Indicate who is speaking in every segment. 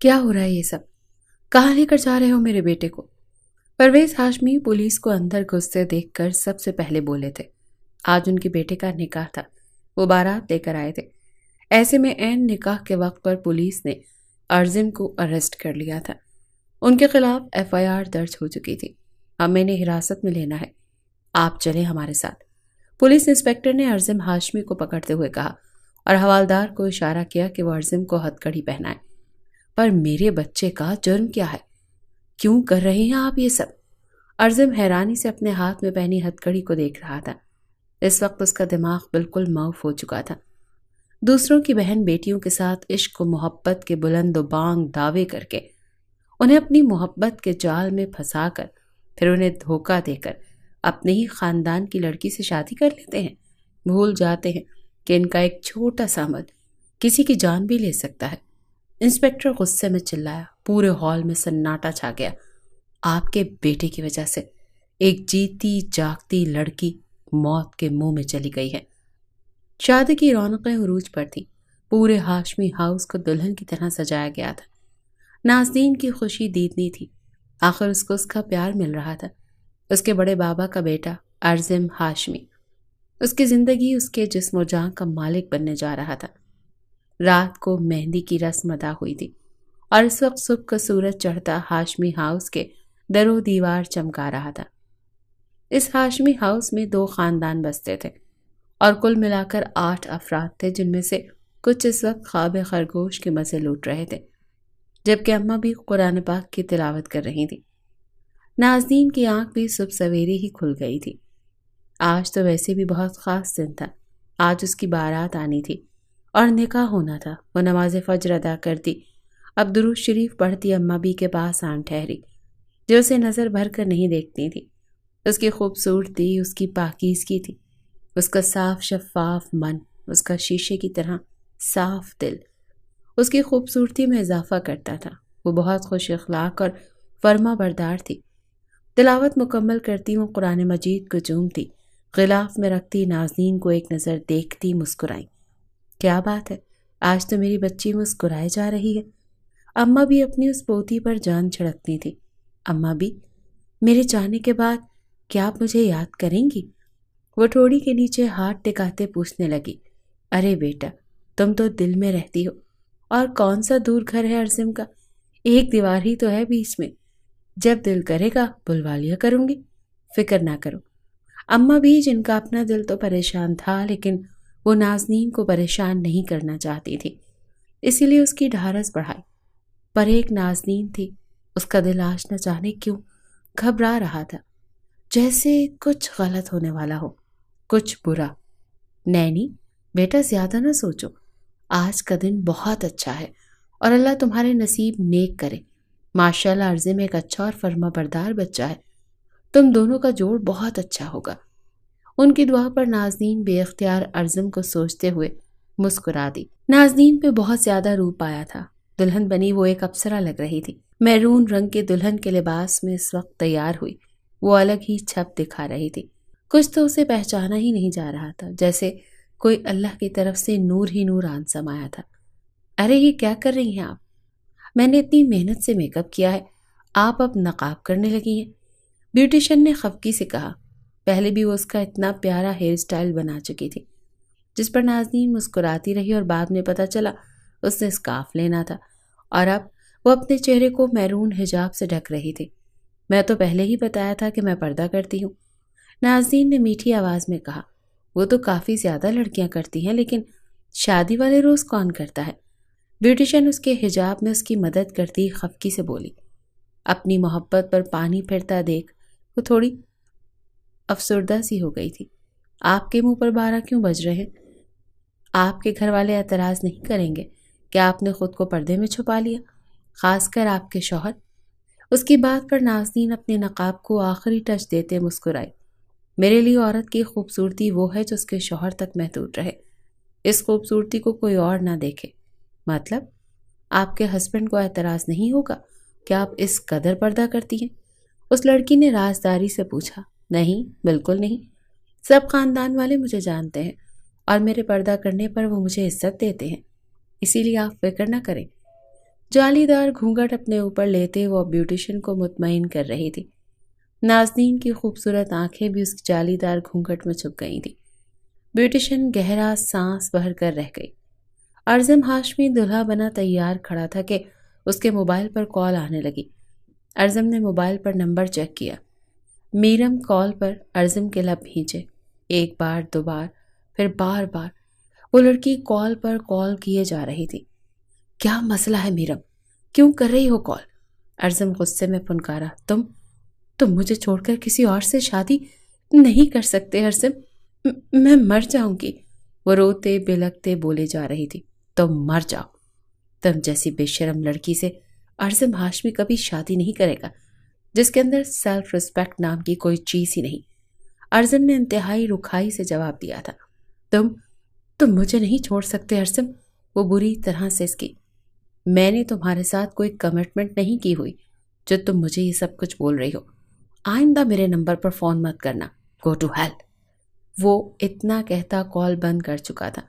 Speaker 1: کیا ہو رہا ہے یہ سب؟ کہاں لے کر جا رہے ہو میرے بیٹے کو؟ پرویز ہاشمی پولیس کو اندر گھستے دیکھ کر سب سے پہلے بولے تھے۔ آج ان کے بیٹے کا نکاح تھا، وہ بارات لے کر آئے تھے۔ ایسے میں عین نکاح کے وقت پر پولیس نے عرضم کو اریسٹ کر لیا تھا۔ ان کے خلاف FIR درج ہو چکی تھی۔ ہمیں انہیں حراست میں لینا ہے، آپ چلیں ہمارے ساتھ۔ پولیس انسپکٹر نے عرضم ہاشمی کو پکڑتے ہوئے کہا اور حوالدار کو اشارہ کیا کہ وہ عرضم کو ہتھ کڑی پہنائے۔ پر میرے بچے کا جرم کیا ہے؟ کیوں کر رہے ہیں آپ یہ سب؟ عرضم حیرانی سے اپنے ہاتھ میں پہنی ہتھ کڑی کو دیکھ رہا تھا۔ اس وقت اس کا دماغ بالکل معاف ہو چکا تھا۔ دوسروں کی بہن بیٹیوں کے ساتھ عشق و محبت کے بلند و بانگ دعوے کر کے انہیں اپنی محبت کے جال میں پھنسا کر پھر انہیں دھوکہ دے کر اپنے ہی خاندان کی لڑکی سے شادی کر لیتے ہیں۔ بھول جاتے ہیں کہ ان کا ایک چھوٹا سا عمل کسی کی جان بھی لے سکتا ہے۔ انسپکٹر غصے میں چلایا۔ پورے ہال میں سناٹا چھا گیا۔ آپ کے بیٹے کی وجہ سے ایک جیتی جاگتی لڑکی موت کے منہ میں چلی گئی ہے۔ شادی کی رونقیں عروج پر تھیں۔ پورے ہاشمی ہاؤس کو دلہن کی طرح سجایا گیا تھا۔ نازنین کی خوشی دیدنی تھی۔ آخر اس کو اس کا پیار مل رہا تھا، اس کے بڑے بابا کا بیٹا عرضم ہاشمی۔ اس کی زندگی اس کے جسم و جان کا مالک بننے جا رہا تھا۔ رات کو مہندی کی رسم ادا ہوئی تھی اور اس وقت صبح کا سورج چڑھتا ہاشمی ہاؤس کے در و دیوار چمکا رہا تھا۔ اس ہاشمی ہاؤس میں 2 خاندان بستے تھے اور کل ملا کر 8 افراد تھے، جن میں سے کچھ اس وقت خواب خرگوش کے مزے لوٹ رہے تھے، جبکہ اماں بھی قرآن پاک کی تلاوت کر رہی تھی۔ نازنین کی آنکھ بھی صبح سویرے ہی کھل گئی تھی۔ آج تو ویسے بھی بہت خاص دن تھا۔ آج اس کی بارات آنی تھی اور نکاح ہونا تھا۔ وہ نماز فجر ادا کرتی، اب درود شریف پڑھتی اماں بھی کے پاس آن ٹھہری، جو اسے نظر بھر کر نہیں دیکھتی تھی۔ اس کی خوبصورتی، اس کی پاکیزگی تھی، اس کا صاف شفاف من، اس کا شیشے کی طرح صاف دل اس کی خوبصورتی میں اضافہ کرتا تھا۔ وہ بہت خوش اخلاق اور فرما بردار تھی۔ تلاوت مکمل کرتی وہ قرآن مجید کو چومتی، غلاف میں رکھتی نازنین کو ایک نظر دیکھتی مسکرائی۔ کیا بات ہے، آج تو میری بچی مسکرائے جا رہی ہے۔ اماں بھی اپنی اس پوتی پر جان چھڑکتی تھی۔ اماں بھی، میرے جانے کے بعد کیا آپ مجھے یاد کریں گی؟ وہ ٹھوڑی کے نیچے ہاتھ ٹکاتے پوچھنے لگی۔ ارے بیٹا، تم تو دل میں رہتی ہو، اور کون سا دور گھر ہے عرضم کا، ایک دیوار ہی تو ہے بیچ میں۔ جب دل کرے گا بلوا لیا کروں گی، فکر نہ کرو۔ اماں بھی، جن کا اپنا دل تو پریشان تھا، لیکن وہ نازنین کو پریشان نہیں کرنا چاہتی تھی، اسی لیے اس کی ڈھارس بڑھائی۔ پر ایک نازنین تھی، اس کا دل آج نہ جانے کیوں گھبرا رہا تھا، جیسے کچھ غلط ہونے والا ہو، کچھ برا۔ نینی بیٹا، زیادہ نہ سوچو، آج کا دن بہت اچھا ہے اور اللہ تمہارے نصیب نیک کرے۔ ماشاءاللہ عرضم ایک اچھا اور فرما بردار بچہ ہے، تم دونوں کا جوڑ بہت اچھا ہوگا۔ ان کی دعا پر نازنین بے اختیار عرضم کو سوچتے ہوئے مسکرا دی۔ نازنین پہ بہت زیادہ روپ آیا تھا۔ دلہن بنی وہ ایک اپسرا لگ رہی تھی۔ میرون رنگ کے دلہن کے لباس میں اس وقت تیار ہوئی وہ الگ ہی چھپ دکھا رہی تھی۔ کچھ تو اسے پہچانا ہی نہیں جا رہا تھا، جیسے کوئی اللہ کی طرف سے نور ہی نور آن سمایا تھا۔ ارے یہ کیا کر رہی ہیں آپ؟ میں نے اتنی محنت سے میک اپ کیا ہے، آپ اب نقاب کرنے لگی ہیں، بیوٹیشن نے خفگی سے کہا۔ پہلے بھی وہ اس کا اتنا پیارا ہیئر سٹائل بنا چکی تھی، جس پر نازنین مسکراتی رہی اور بعد میں پتہ چلا اس نے سکارف لینا تھا اور اب وہ اپنے چہرے کو میرون حجاب سے ڈھک رہی تھی۔ میں تو پہلے ہی بتایا تھا کہ میں پردہ کرتی ہوں، نازنین نے میٹھی آواز میں کہا۔ وہ تو کافی زیادہ لڑکیاں کرتی ہیں، لیکن شادی والے روز کون کرتا ہے؟ بیوٹیشن اس کے حجاب میں اس کی مدد کرتی خفگی سے بولی۔ اپنی محبت پر پانی پھرتا دیکھ وہ تھوڑی افسردہ سی ہو گئی تھی۔ آپ کے منہ پر 12 کیوں بج رہے ہیں؟ آپ کے گھر والے اعتراض نہیں کریں گے کہ آپ نے خود کو پردے میں چھپا لیا، خاص کر آپ کے شوہر؟ اس کی بات پر نازنین اپنے نقاب کو آخری ٹچ دیتے مسکرائی۔ میرے لیے عورت کی خوبصورتی وہ ہے جو اس کے شوہر تک محدود رہے، اس خوبصورتی کو کوئی اور نہ دیکھے۔ مطلب آپ کے ہسبینڈ کو اعتراض نہیں ہوگا کہ آپ اس قدر پردہ کرتی ہیں؟ اس لڑکی نے رازداری سے پوچھا۔ نہیں، بالکل نہیں، سب خاندان والے مجھے جانتے ہیں اور میرے پردہ کرنے پر وہ مجھے عزت دیتے ہیں، اسی لیے آپ فکر نہ کریں۔ جالی دار گھونگھٹ اپنے اوپر لیتے وہ بیوٹیشن کو مطمئن کر رہی تھی۔ نازنین کی خوبصورت آنکھیں بھی اس جالی دار گھونگھٹ میں چھپ گئی تھی۔ بیوٹیشن گہرا سانس بھر کر رہ گئی۔ ارزم ہاشمی دلہا بنا تیار کھڑا تھا کہ اس کے موبائل پر کال آنے لگی۔ ارزم نے موبائل پر نمبر چیک کیا۔ میرم کال پر ارزم کے لب بھینچے، ایک بار، دو بار، پھر بار بار۔ وہ لڑکی کال پر کال کیے جا رہی تھی۔ کیا مسئلہ ہے میرم؟ کیوں کر رہی ہو کال؟ ارزم غصے میں پھنکارا۔ تم مجھے چھوڑ کر کسی اور سے شادی نہیں کر سکتے ارزم، میں مر جاؤں گی۔ وہ روتے بلکتے بولے جا رہی تھی۔ تم مر جاؤ؟ تم جیسی بے شرم لڑکی سے ارزم ہاشمی کبھی شادی نہیں کرے گا، جس کے اندر سیلف ریسپیکٹ نام کی کوئی چیز ہی نہیں۔ ارزم نے انتہائی رکھائی سے جواب دیا تھا۔ تم مجھے نہیں چھوڑ سکتے ارزم، وہ بری طرح سے اس کی۔ میں نے تمہارے ساتھ کوئی کمٹمنٹ نہیں کی ہوئی جو تم مجھے یہ سب کچھ بول رہی ہو۔ آئندہ میرے نمبر پر فون مت کرنا، گو ٹو ہیل۔ وہ اتنا کہتا کال بند کر چکا تھا،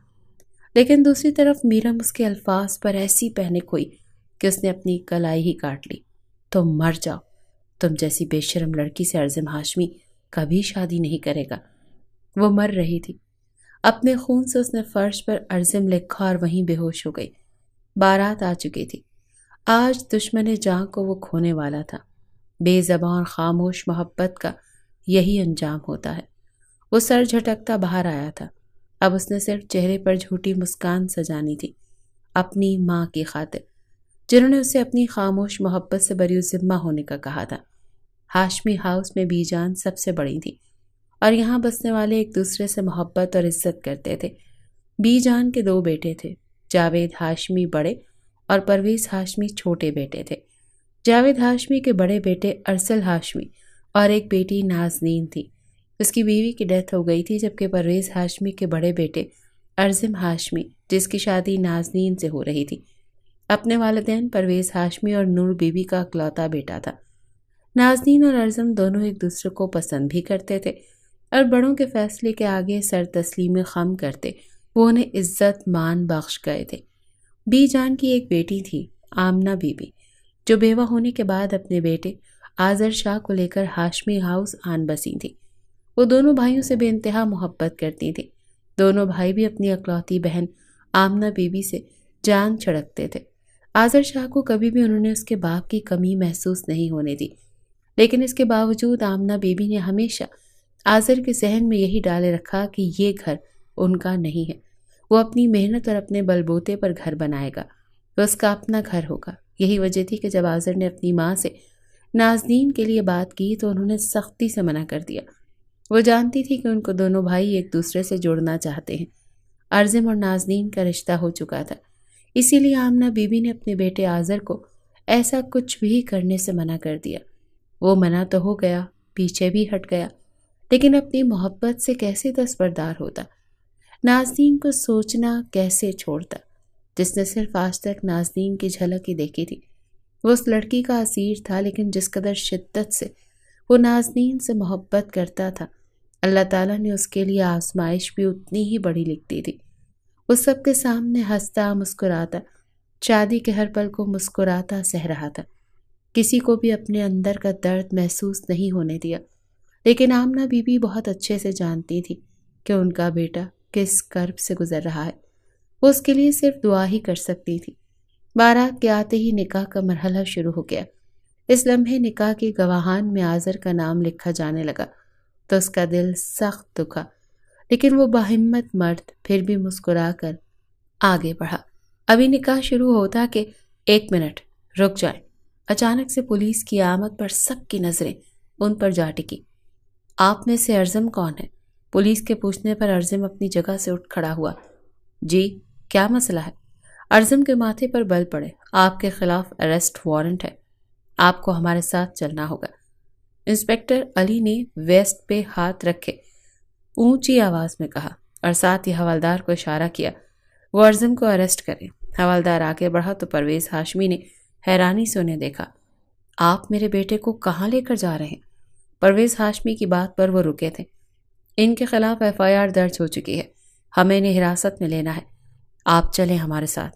Speaker 1: لیکن دوسری طرف میرم اس کے الفاظ پر ایسی پینک ہوئی کہ اس نے اپنی کلائی ہی کاٹ لی۔ تم مر جاؤ، تم جیسی بے شرم لڑکی سے ارزم ہاشمی کبھی شادی نہیں کرے گا۔ وہ مر رہی تھی۔ اپنے خون سے اس نے فرش پر ارزم لکھا اور وہیں بے ہوش ہو گئی۔ بارات آ چکی تھی۔ آج دشمن جاں کو وہ کھونے والا تھا۔ بے زبان اور خاموش محبت کا یہی انجام ہوتا ہے۔ وہ سر جھٹکتا باہر آیا تھا۔ اب اس نے صرف چہرے پر جھوٹی مسکان سجانی تھی، اپنی ماں کی خاطر، جنہوں نے اسے اپنی خاموش محبت سے بری ذمہ ہونے کا کہا تھا۔ ہاشمی ہاؤس میں بی جان سب سے بڑی تھی اور یہاں بسنے والے ایک دوسرے سے محبت اور عزت کرتے تھے۔ بی جان کے 2 بیٹے تھے، جاوید ہاشمی بڑے اور پرویز ہاشمی چھوٹے بیٹے تھے۔ جاوید ہاشمی کے بڑے بیٹے ارسل ہاشمی اور ایک بیٹی نازنین تھی۔ اس کی بیوی کی ڈیتھ ہو گئی تھی، جبکہ پرویز ہاشمی کے بڑے بیٹے ارزم ہاشمی، جس کی شادی نازنین سے ہو رہی تھی، اپنے والدین پرویز ہاشمی اور نور بی بی کا اکلوتا بیٹا تھا۔ نازنین اور ارزم دونوں ایک دوسرے کو پسند بھی کرتے تھے اور بڑوں کے فیصلے کے آگے سر تسلیم خم کرتے وہ انہیں عزت مان بخش گئے تھے۔ بی جان کی ایک بیٹی تھی، آمنہ بی بی، جو بیوہ ہونے کے بعد اپنے بیٹے آذر شاہ کو لے کر ہاشمی ہاؤس آن بسی تھی۔ وہ دونوں بھائیوں سے بے انتہا محبت کرتی تھی۔ دونوں بھائی بھی اپنی اکلوتی بہن آمنہ بی بی سے جان چھڑکتے تھے۔ آذر شاہ کو کبھی بھی انہوں نے اس کے باپ کی کمی محسوس نہیں ہونے دی، لیکن اس کے باوجود آمنہ بی بی نے ہمیشہ آذر کے ذہن میں یہی ڈالے رکھا کہ یہ گھر ان کا نہیں ہے، وہ اپنی محنت اور اپنے بلبوتے پر گھر بنائے گا، وہ اس کا اپنا گھر ہوگا۔ یہی وجہ تھی کہ جب آذر نے اپنی ماں سے نازنین کے لیے بات کی تو انہوں نے سختی سے منع کر دیا۔ وہ جانتی تھی کہ ان کو دونوں بھائی ایک دوسرے سے جوڑنا چاہتے ہیں۔ ارزم اور نازنین کا رشتہ ہو چکا تھا، اسی لیے آمنہ بی بی نے اپنے بیٹے آذر کو ایسا کچھ بھی کرنے سے منع کر دیا۔ وہ منع تو ہو گیا، پیچھے بھی ہٹ گیا، لیکن اپنی محبت سے کیسے دستبردار ہوتا؟ نازنین کو سوچنا کیسے چھوڑتا، جس نے صرف آج تک نازنین کی جھلک ہی دیکھی تھی؟ وہ اس لڑکی کا اسیر تھا، لیکن جس قدر شدت سے وہ نازنین سے محبت کرتا تھا، اللہ تعالیٰ نے اس کے لیے آزمائش بھی اتنی ہی بڑی لکھ دی تھی۔ وہ سب کے سامنے ہنستا مسکراتا، شادی کے ہر پل کو مسکراتا سہ رہا تھا، کسی کو بھی اپنے اندر کا درد محسوس نہیں ہونے دیا۔ لیکن آمنہ بی بی بہت اچھے سے جانتی تھی کہ ان کا بیٹا کس کرب سے گزر رہا ہے۔ وہ اس کے لیے صرف دعا ہی کر سکتی تھی۔ بارات کے آتے ہی نکاح کا مرحلہ شروع ہو گیا۔ اس لمحے نکاح کے گواہان میں آذر کا نام لکھا جانے لگا تو اس کا دل سخت دکھا، لیکن وہ باہمت مرد پھر بھی مسکرا کر آگے بڑھا۔ ابھی نکاح شروع ہوتا کہ 1 منٹ رک جائیں۔ اچانک سے پولیس کی آمد پر سب کی نظریں ان پر جا ٹکی۔ آپ میں سے ارزم کون ہے؟ پولیس کے پوچھنے پر ارزم اپنی جگہ سے اٹھ کھڑا ہوا۔ جی، کیا مسئلہ ہے؟ ارزم کے ماتھے پر بل پڑے۔ آپ کے خلاف اریسٹ وارنٹ ہے، آپ کو ہمارے ساتھ چلنا ہوگا۔ انسپکٹر علی نے ویسٹ پہ ہاتھ رکھے اونچی آواز میں کہا اور ساتھ ہی حوالدار کو اشارہ کیا وہ ارزم کو اریسٹ کرے۔ حوالدار آگے بڑھا تو پرویز ہاشمی نے حیرانی سے انہیں دیکھا۔ آپ میرے بیٹے کو کہاں لے کر جا رہے ہیں؟ پرویز ہاشمی کی بات پر وہ رکے تھے۔ ان کے خلاف FIR درج ہو چکی ہے، ہمیں انہیں حراست میں لینا ہے، آپ چلیں ہمارے ساتھ۔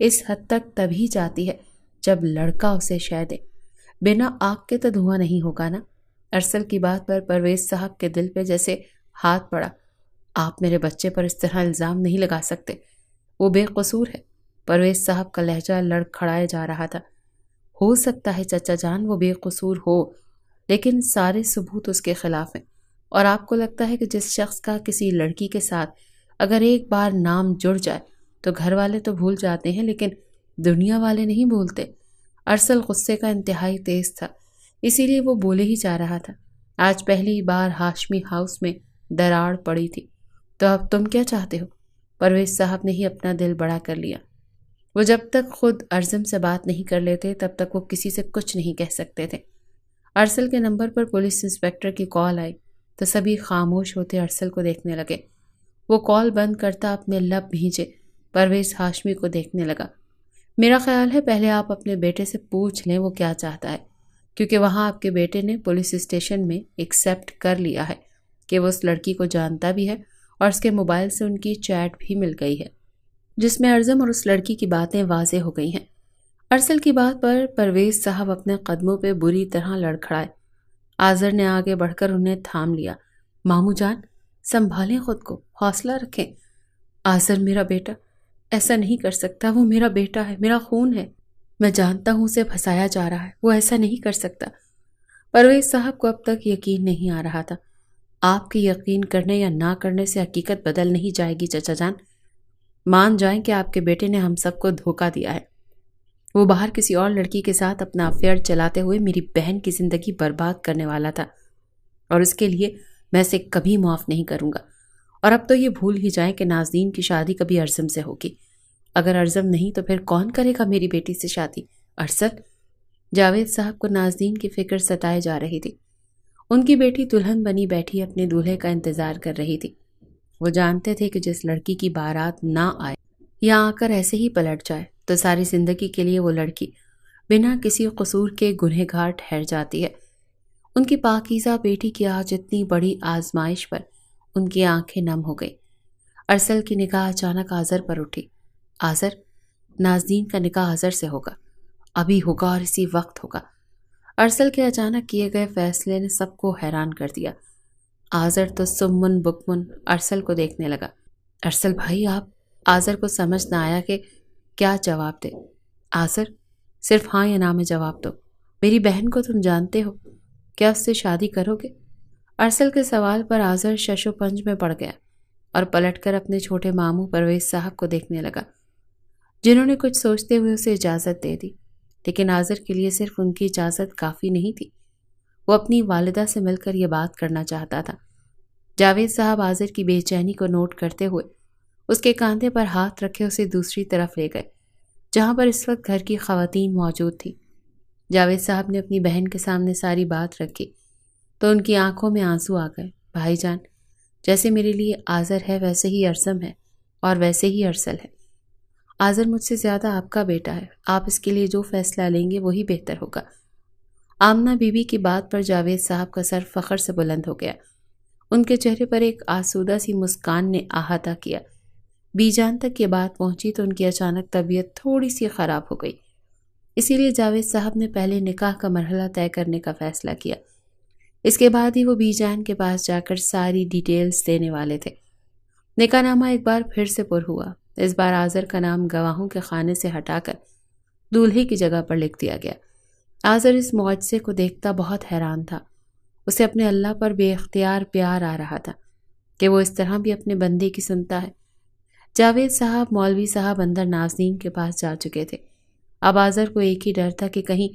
Speaker 1: اس حد تک تبھی جاتی ہے جب لڑکا اسے شے دے، بنا آگ کے تو دھواں نہیں ہوگا نا۔ ارسل کی بات پر پرویز صاحب کے دل پہ جیسے ہاتھ پڑا۔ آپ میرے بچے پر اس طرح الزام نہیں لگا سکتے، وہ بے قصور ہے۔ پرویز صاحب کا لہجہ لڑکھڑائے جا رہا تھا۔ ہو سکتا ہے چچا جان وہ بے قصور ہو، لیکن سارے ثبوت اس کے خلاف ہیں، اور آپ کو لگتا ہے کہ جس شخص کا کسی لڑکی کے ساتھ اگر ایک بار نام جڑ جائے تو گھر والے تو بھول جاتے ہیں لیکن دنیا والے نہیں بھولتے۔ ارسل غصے کا انتہائی تیز تھا، اسی لیے وہ بولے ہی جا رہا تھا۔ آج پہلی بار ہاشمی ہاؤس میں دراڑ پڑی تھی، تو اب تم کیا چاہتے ہو؟ پرویز صاحب نے ہی اپنا دل بڑا کر لیا۔ وہ جب تک خود ارزم سے بات نہیں کر لیتے تب تک وہ کسی سے کچھ نہیں کہہ سکتے تھے۔ ارسل کے نمبر پر پولیس انسپکٹر کی کال آئی تو سبھی خاموش ہوتے ارسل کو دیکھنے لگے۔ وہ کال بند کرتا اپنے لب بھیجے پرویز ہاشمی کو دیکھنے لگا۔ میرا خیال ہے پہلے آپ اپنے بیٹے سے پوچھ لیں وہ کیا چاہتا ہے، کیونکہ وہاں آپ کے بیٹے نے پولیس اسٹیشن میں ایکسیپٹ کر لیا ہے کہ وہ اس لڑکی کو جانتا بھی ہے، اور اس کے موبائل سے ان کی چیٹ بھی مل گئی ہے جس میں ارزم اور اس لڑکی کی باتیں واضح ہو گئی ہیں۔ ارسل کی بات پر پرویز صاحب اپنے قدموں پہ بری طرح لڑکھڑائے۔ آذر نے آگے بڑھ کر انہیں تھام لیا۔ ماموں جان، سنبھالیں خود کو، حوصلہ رکھیں۔ آذر میرا بیٹا ایسا نہیں کر سکتا، وہ میرا بیٹا ہے، میرا خون ہے۔ میں جانتا ہوں اسے پھنسایا جا رہا ہے، وہ ایسا نہیں کر سکتا۔ پرویز صاحب کو اب تک یقین نہیں آ رہا تھا۔ آپ کے یقین کرنے یا نہ کرنے سے حقیقت بدل نہیں جائے گی چچا جان۔ مان جائیں کہ آپ کے بیٹے نے ہم سب کو دھوکہ دیا ہے۔ وہ باہر کسی اور لڑکی کے ساتھ اپنا افیئر چلاتے ہوئے میری بہن کی زندگی برباد کرنے والا تھا، اور اس کے لیے میں اسے کبھی معاف نہیں کروں گا۔ اور اب تو یہ بھول ہی جائیں کہ نازنین کی شادی کبھی ارزم سے ہوگی۔ اگر ارزم نہیں تو پھر کون کرے گا میری بیٹی سے شادی؟ ارسل؟ جاوید صاحب کو نازنین کی فکر ستائے جا رہی تھی۔ ان کی بیٹی دلہن بنی بیٹھی اپنے دولہے کا انتظار کر رہی تھی۔ وہ جانتے تھے کہ جس لڑکی کی بارات نہ آئے یا آ کر ایسے ہی پلٹ جائے تو ساری زندگی کے لیے وہ لڑکی بنا کسی قصور کے گنہگار ٹھہر جاتی ہے۔ ان کی پاکیزہ بیٹی کی آج اتنی بڑی آزمائش پر ان کی آنکھیں نم ہو گئی۔ ارسل کی نگاہ اچانک آذر پر اٹھی۔ آذر، نازنین کا نکاح آذر سے ہوگا، ابھی ہوگا اور اسی وقت ہوگا۔ ارسل کے اچانک کیے گئے فیصلے نے سب کو حیران کر دیا۔ آذر تو سمن بکمن ارسل کو دیکھنے لگا۔ ارسل بھائی، آپ؟ آذر کو سمجھ نہ آیا کہ کیا جواب دے۔ آذر، صرف ہاں یا نہ میں جواب دو۔ میری بہن کو تم جانتے ہو، کیا اس سے شادی کرو گے؟ ارسل کے سوال پر آذر شش و پنج میں پڑ گیا اور پلٹ کر اپنے چھوٹے ماموں پرویز صاحب کو دیکھنے لگا، جنہوں نے کچھ سوچتے ہوئے اسے اجازت دے دی۔ لیکن آذر کے لیے صرف ان کی اجازت کافی نہیں تھی، وہ اپنی والدہ سے مل کر یہ بات کرنا چاہتا تھا۔ جاوید صاحب آذر کی بے چینی کو نوٹ کرتے ہوئے اس کے کاندھے پر ہاتھ رکھے اسے دوسری طرف لے گئے، جہاں پر اس وقت گھر کی خواتین موجود تھیں۔ جاوید صاحب نے اپنی بہن کے سامنے ساری بات رکھی تو ان کی آنکھوں میں آنسو آ گئے۔ بھائی جان، جیسے میرے لیے آذر ہے ویسے ہی ارسم ہے، اور ویسے ہی ارسل ہے۔ آذر مجھ سے زیادہ آپ کا بیٹا ہے، آپ اس کے لیے جو فیصلہ لیں گے وہی بہتر ہوگا۔ آمنہ بی بی کی بات پر جاوید صاحب کا سر فخر سے بلند ہو گیا۔ ان کے چہرے پر ایک آسودہ سی مسکان نے احاطہ کیا۔ بی جان تک یہ بات پہنچی تو ان کی اچانک طبیعت تھوڑی سی خراب ہو گئی، اسی لیے جاوید صاحب نے پہلے نکاح کا مرحلہ طے کرنے کا فیصلہ کیا۔ اس کے بعد ہی وہ بی جان کے پاس جا کر ساری ڈیٹیلز دینے والے تھے۔ نکاح نامہ ایک بار پھر سے پر ہوا۔ اس بار آذر کا نام گواہوں کے خانے سے ہٹا کر دولہے کی جگہ پر لکھ دیا گیا۔ آذر اس معجزے کو دیکھتا بہت حیران تھا۔ اسے اپنے اللہ پر بے اختیار پیار آ رہا تھا کہ وہ اس طرح بھی اپنے بندے کی سنتا ہے۔ جاوید صاحب، مولوی صاحب اندر نازنین کے پاس جا چکے تھے۔ اب آذر کو ایک ہی ڈر تھا کہ کہیں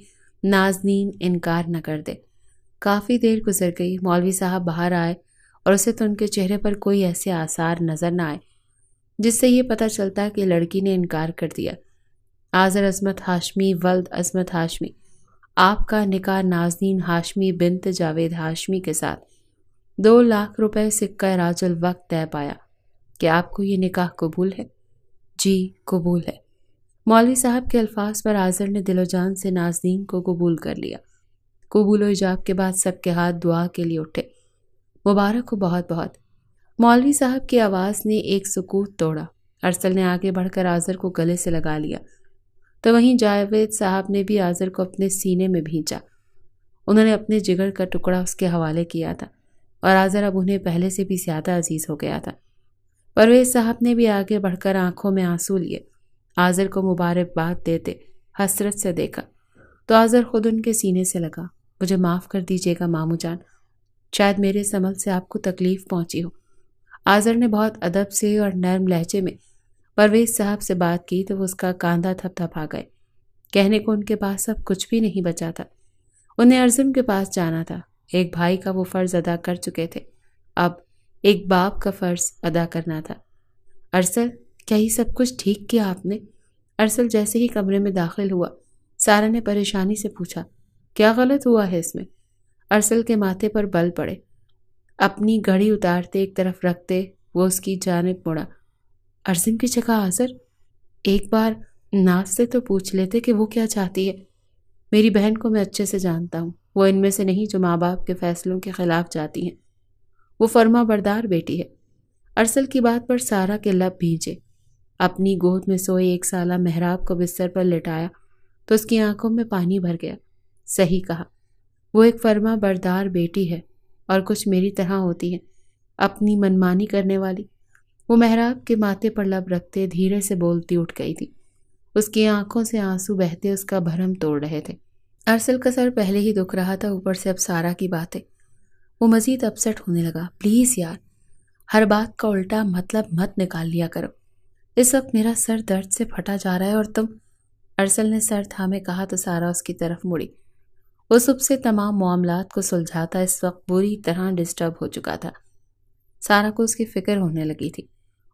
Speaker 1: نازنین انکار نہ کر دے۔ کافی دیر گزر گئی، مولوی صاحب باہر آئے اور اسے تو ان کے چہرے پر کوئی ایسے آثار نظر نہ آئے جس سے یہ پتہ چلتا کہ لڑکی نے انکار کر دیا۔ آذر عظمت ہاشمی ولد عظمت ہاشمی، آپ کا نکاح نازنین ہاشمی بنت جاوید ہاشمی کے ساتھ 2 لاکھ روپے سکہ راج الوقت طے پایا۔ کیا آپ کو یہ نکاح قبول ہے؟ جی قبول ہے۔ مولوی صاحب کے الفاظ پر آذر نے دل و جان سے نازنین کو قبول کر لیا۔ قبول و ایجاب کے بعد سب کے ہاتھ دعا کے لیے اٹھے۔ مبارک ہو بہت بہت۔ مولوی صاحب کی آواز نے ایک سکوت توڑا۔ ارسل نے آگے بڑھ کر آذر کو گلے سے لگا لیا۔ تو وہیں جاوید صاحب نے بھی آذر کو اپنے سینے میں بھینچا۔ انہوں نے اپنے جگر کا ٹکڑا اس کے حوالے کیا تھا اور آذر اب انہیں پہلے سے بھی زیادہ عزیز ہو گیا تھا۔ پرویز صاحب نے بھی آگے بڑھ کر آنکھوں میں آنسو لیے، آذر کو مبارکباد دیتے حسرت سے دیکھا تو آذر خود ان کے سینے سے لگا۔ مجھے معاف کر دیجیے گا ماموں جان، شاید میرے اس عمل سے آپ کو تکلیف پہنچی ہو۔ آذر نے بہت ادب سے اور نرم لہجے میں پرویز صاحب سے بات کی تو وہ اس کا کاندھا تھپ تھپا گئے۔ کہنے کو ان کے پاس اب کچھ بھی نہیں بچا تھا۔ انہیں ارزم کے پاس جانا تھا۔ ایک بھائی کا وہ فرض ادا کر چکے تھے، اب ایک باپ کا فرض ادا کرنا تھا۔ ارسل، کیا یہ سب کچھ ٹھیک کیا آپ نے؟ ارسل جیسے ہی کمرے میں داخل ہوا، سارا نے پریشانی سے پوچھا، کیا غلط ہوا ہے اس میں؟ ارسل کے ماتھے پر بل پڑے۔ اپنی گھڑی اتارتے ایک طرف رکھتے وہ اس کی جانب مڑا۔ ارزم کی جگہ آذر، ایک بار ناز سے تو پوچھ لیتے کہ وہ کیا چاہتی ہے۔ میری بہن کو میں اچھے سے جانتا ہوں، وہ ان میں سے نہیں جو ماں باپ کے فیصلوں کے خلاف جاتی ہیں۔ وہ فرما بردار بیٹی ہے۔ ارسل کی بات پر سارا کے لب بھیجے۔ اپنی گود میں سوئے 1 سالہ محراب کو بستر پر لٹایا تو اس کی آنکھوں میں پانی بھر گیا۔ صحیح کہا، وہ ایک فرما بردار بیٹی ہے اور کچھ میری طرح ہوتی ہے، اپنی منمانی کرنے والی۔ وہ محراب کے ماتھے پر لب رکھتے دھیرے سے بولتی اٹھ گئی تھی۔ اس کی آنکھوں سے آنسو بہتے اس کا بھرم توڑ رہے تھے۔ ارسل کا سر پہلے ہی دکھ رہا تھا، اوپر سے اب سارا کی باتیں۔ وہ مزید اپسٹ ہونے لگا۔ پلیز یار، ہر بات کا الٹا مطلب مت نکال لیا کرو۔ اس وقت میرا سر درد سے پھٹا جا رہا ہے اور تم… ارسل نے سر تھامے کہا تو سارا اس کی طرف مڑی۔ وہ صبح سے تمام معاملات کو سلجھاتا اس وقت بری طرح ڈسٹرب ہو چکا تھا۔ سارا کو اس کی فکر ہونے لگی تھی۔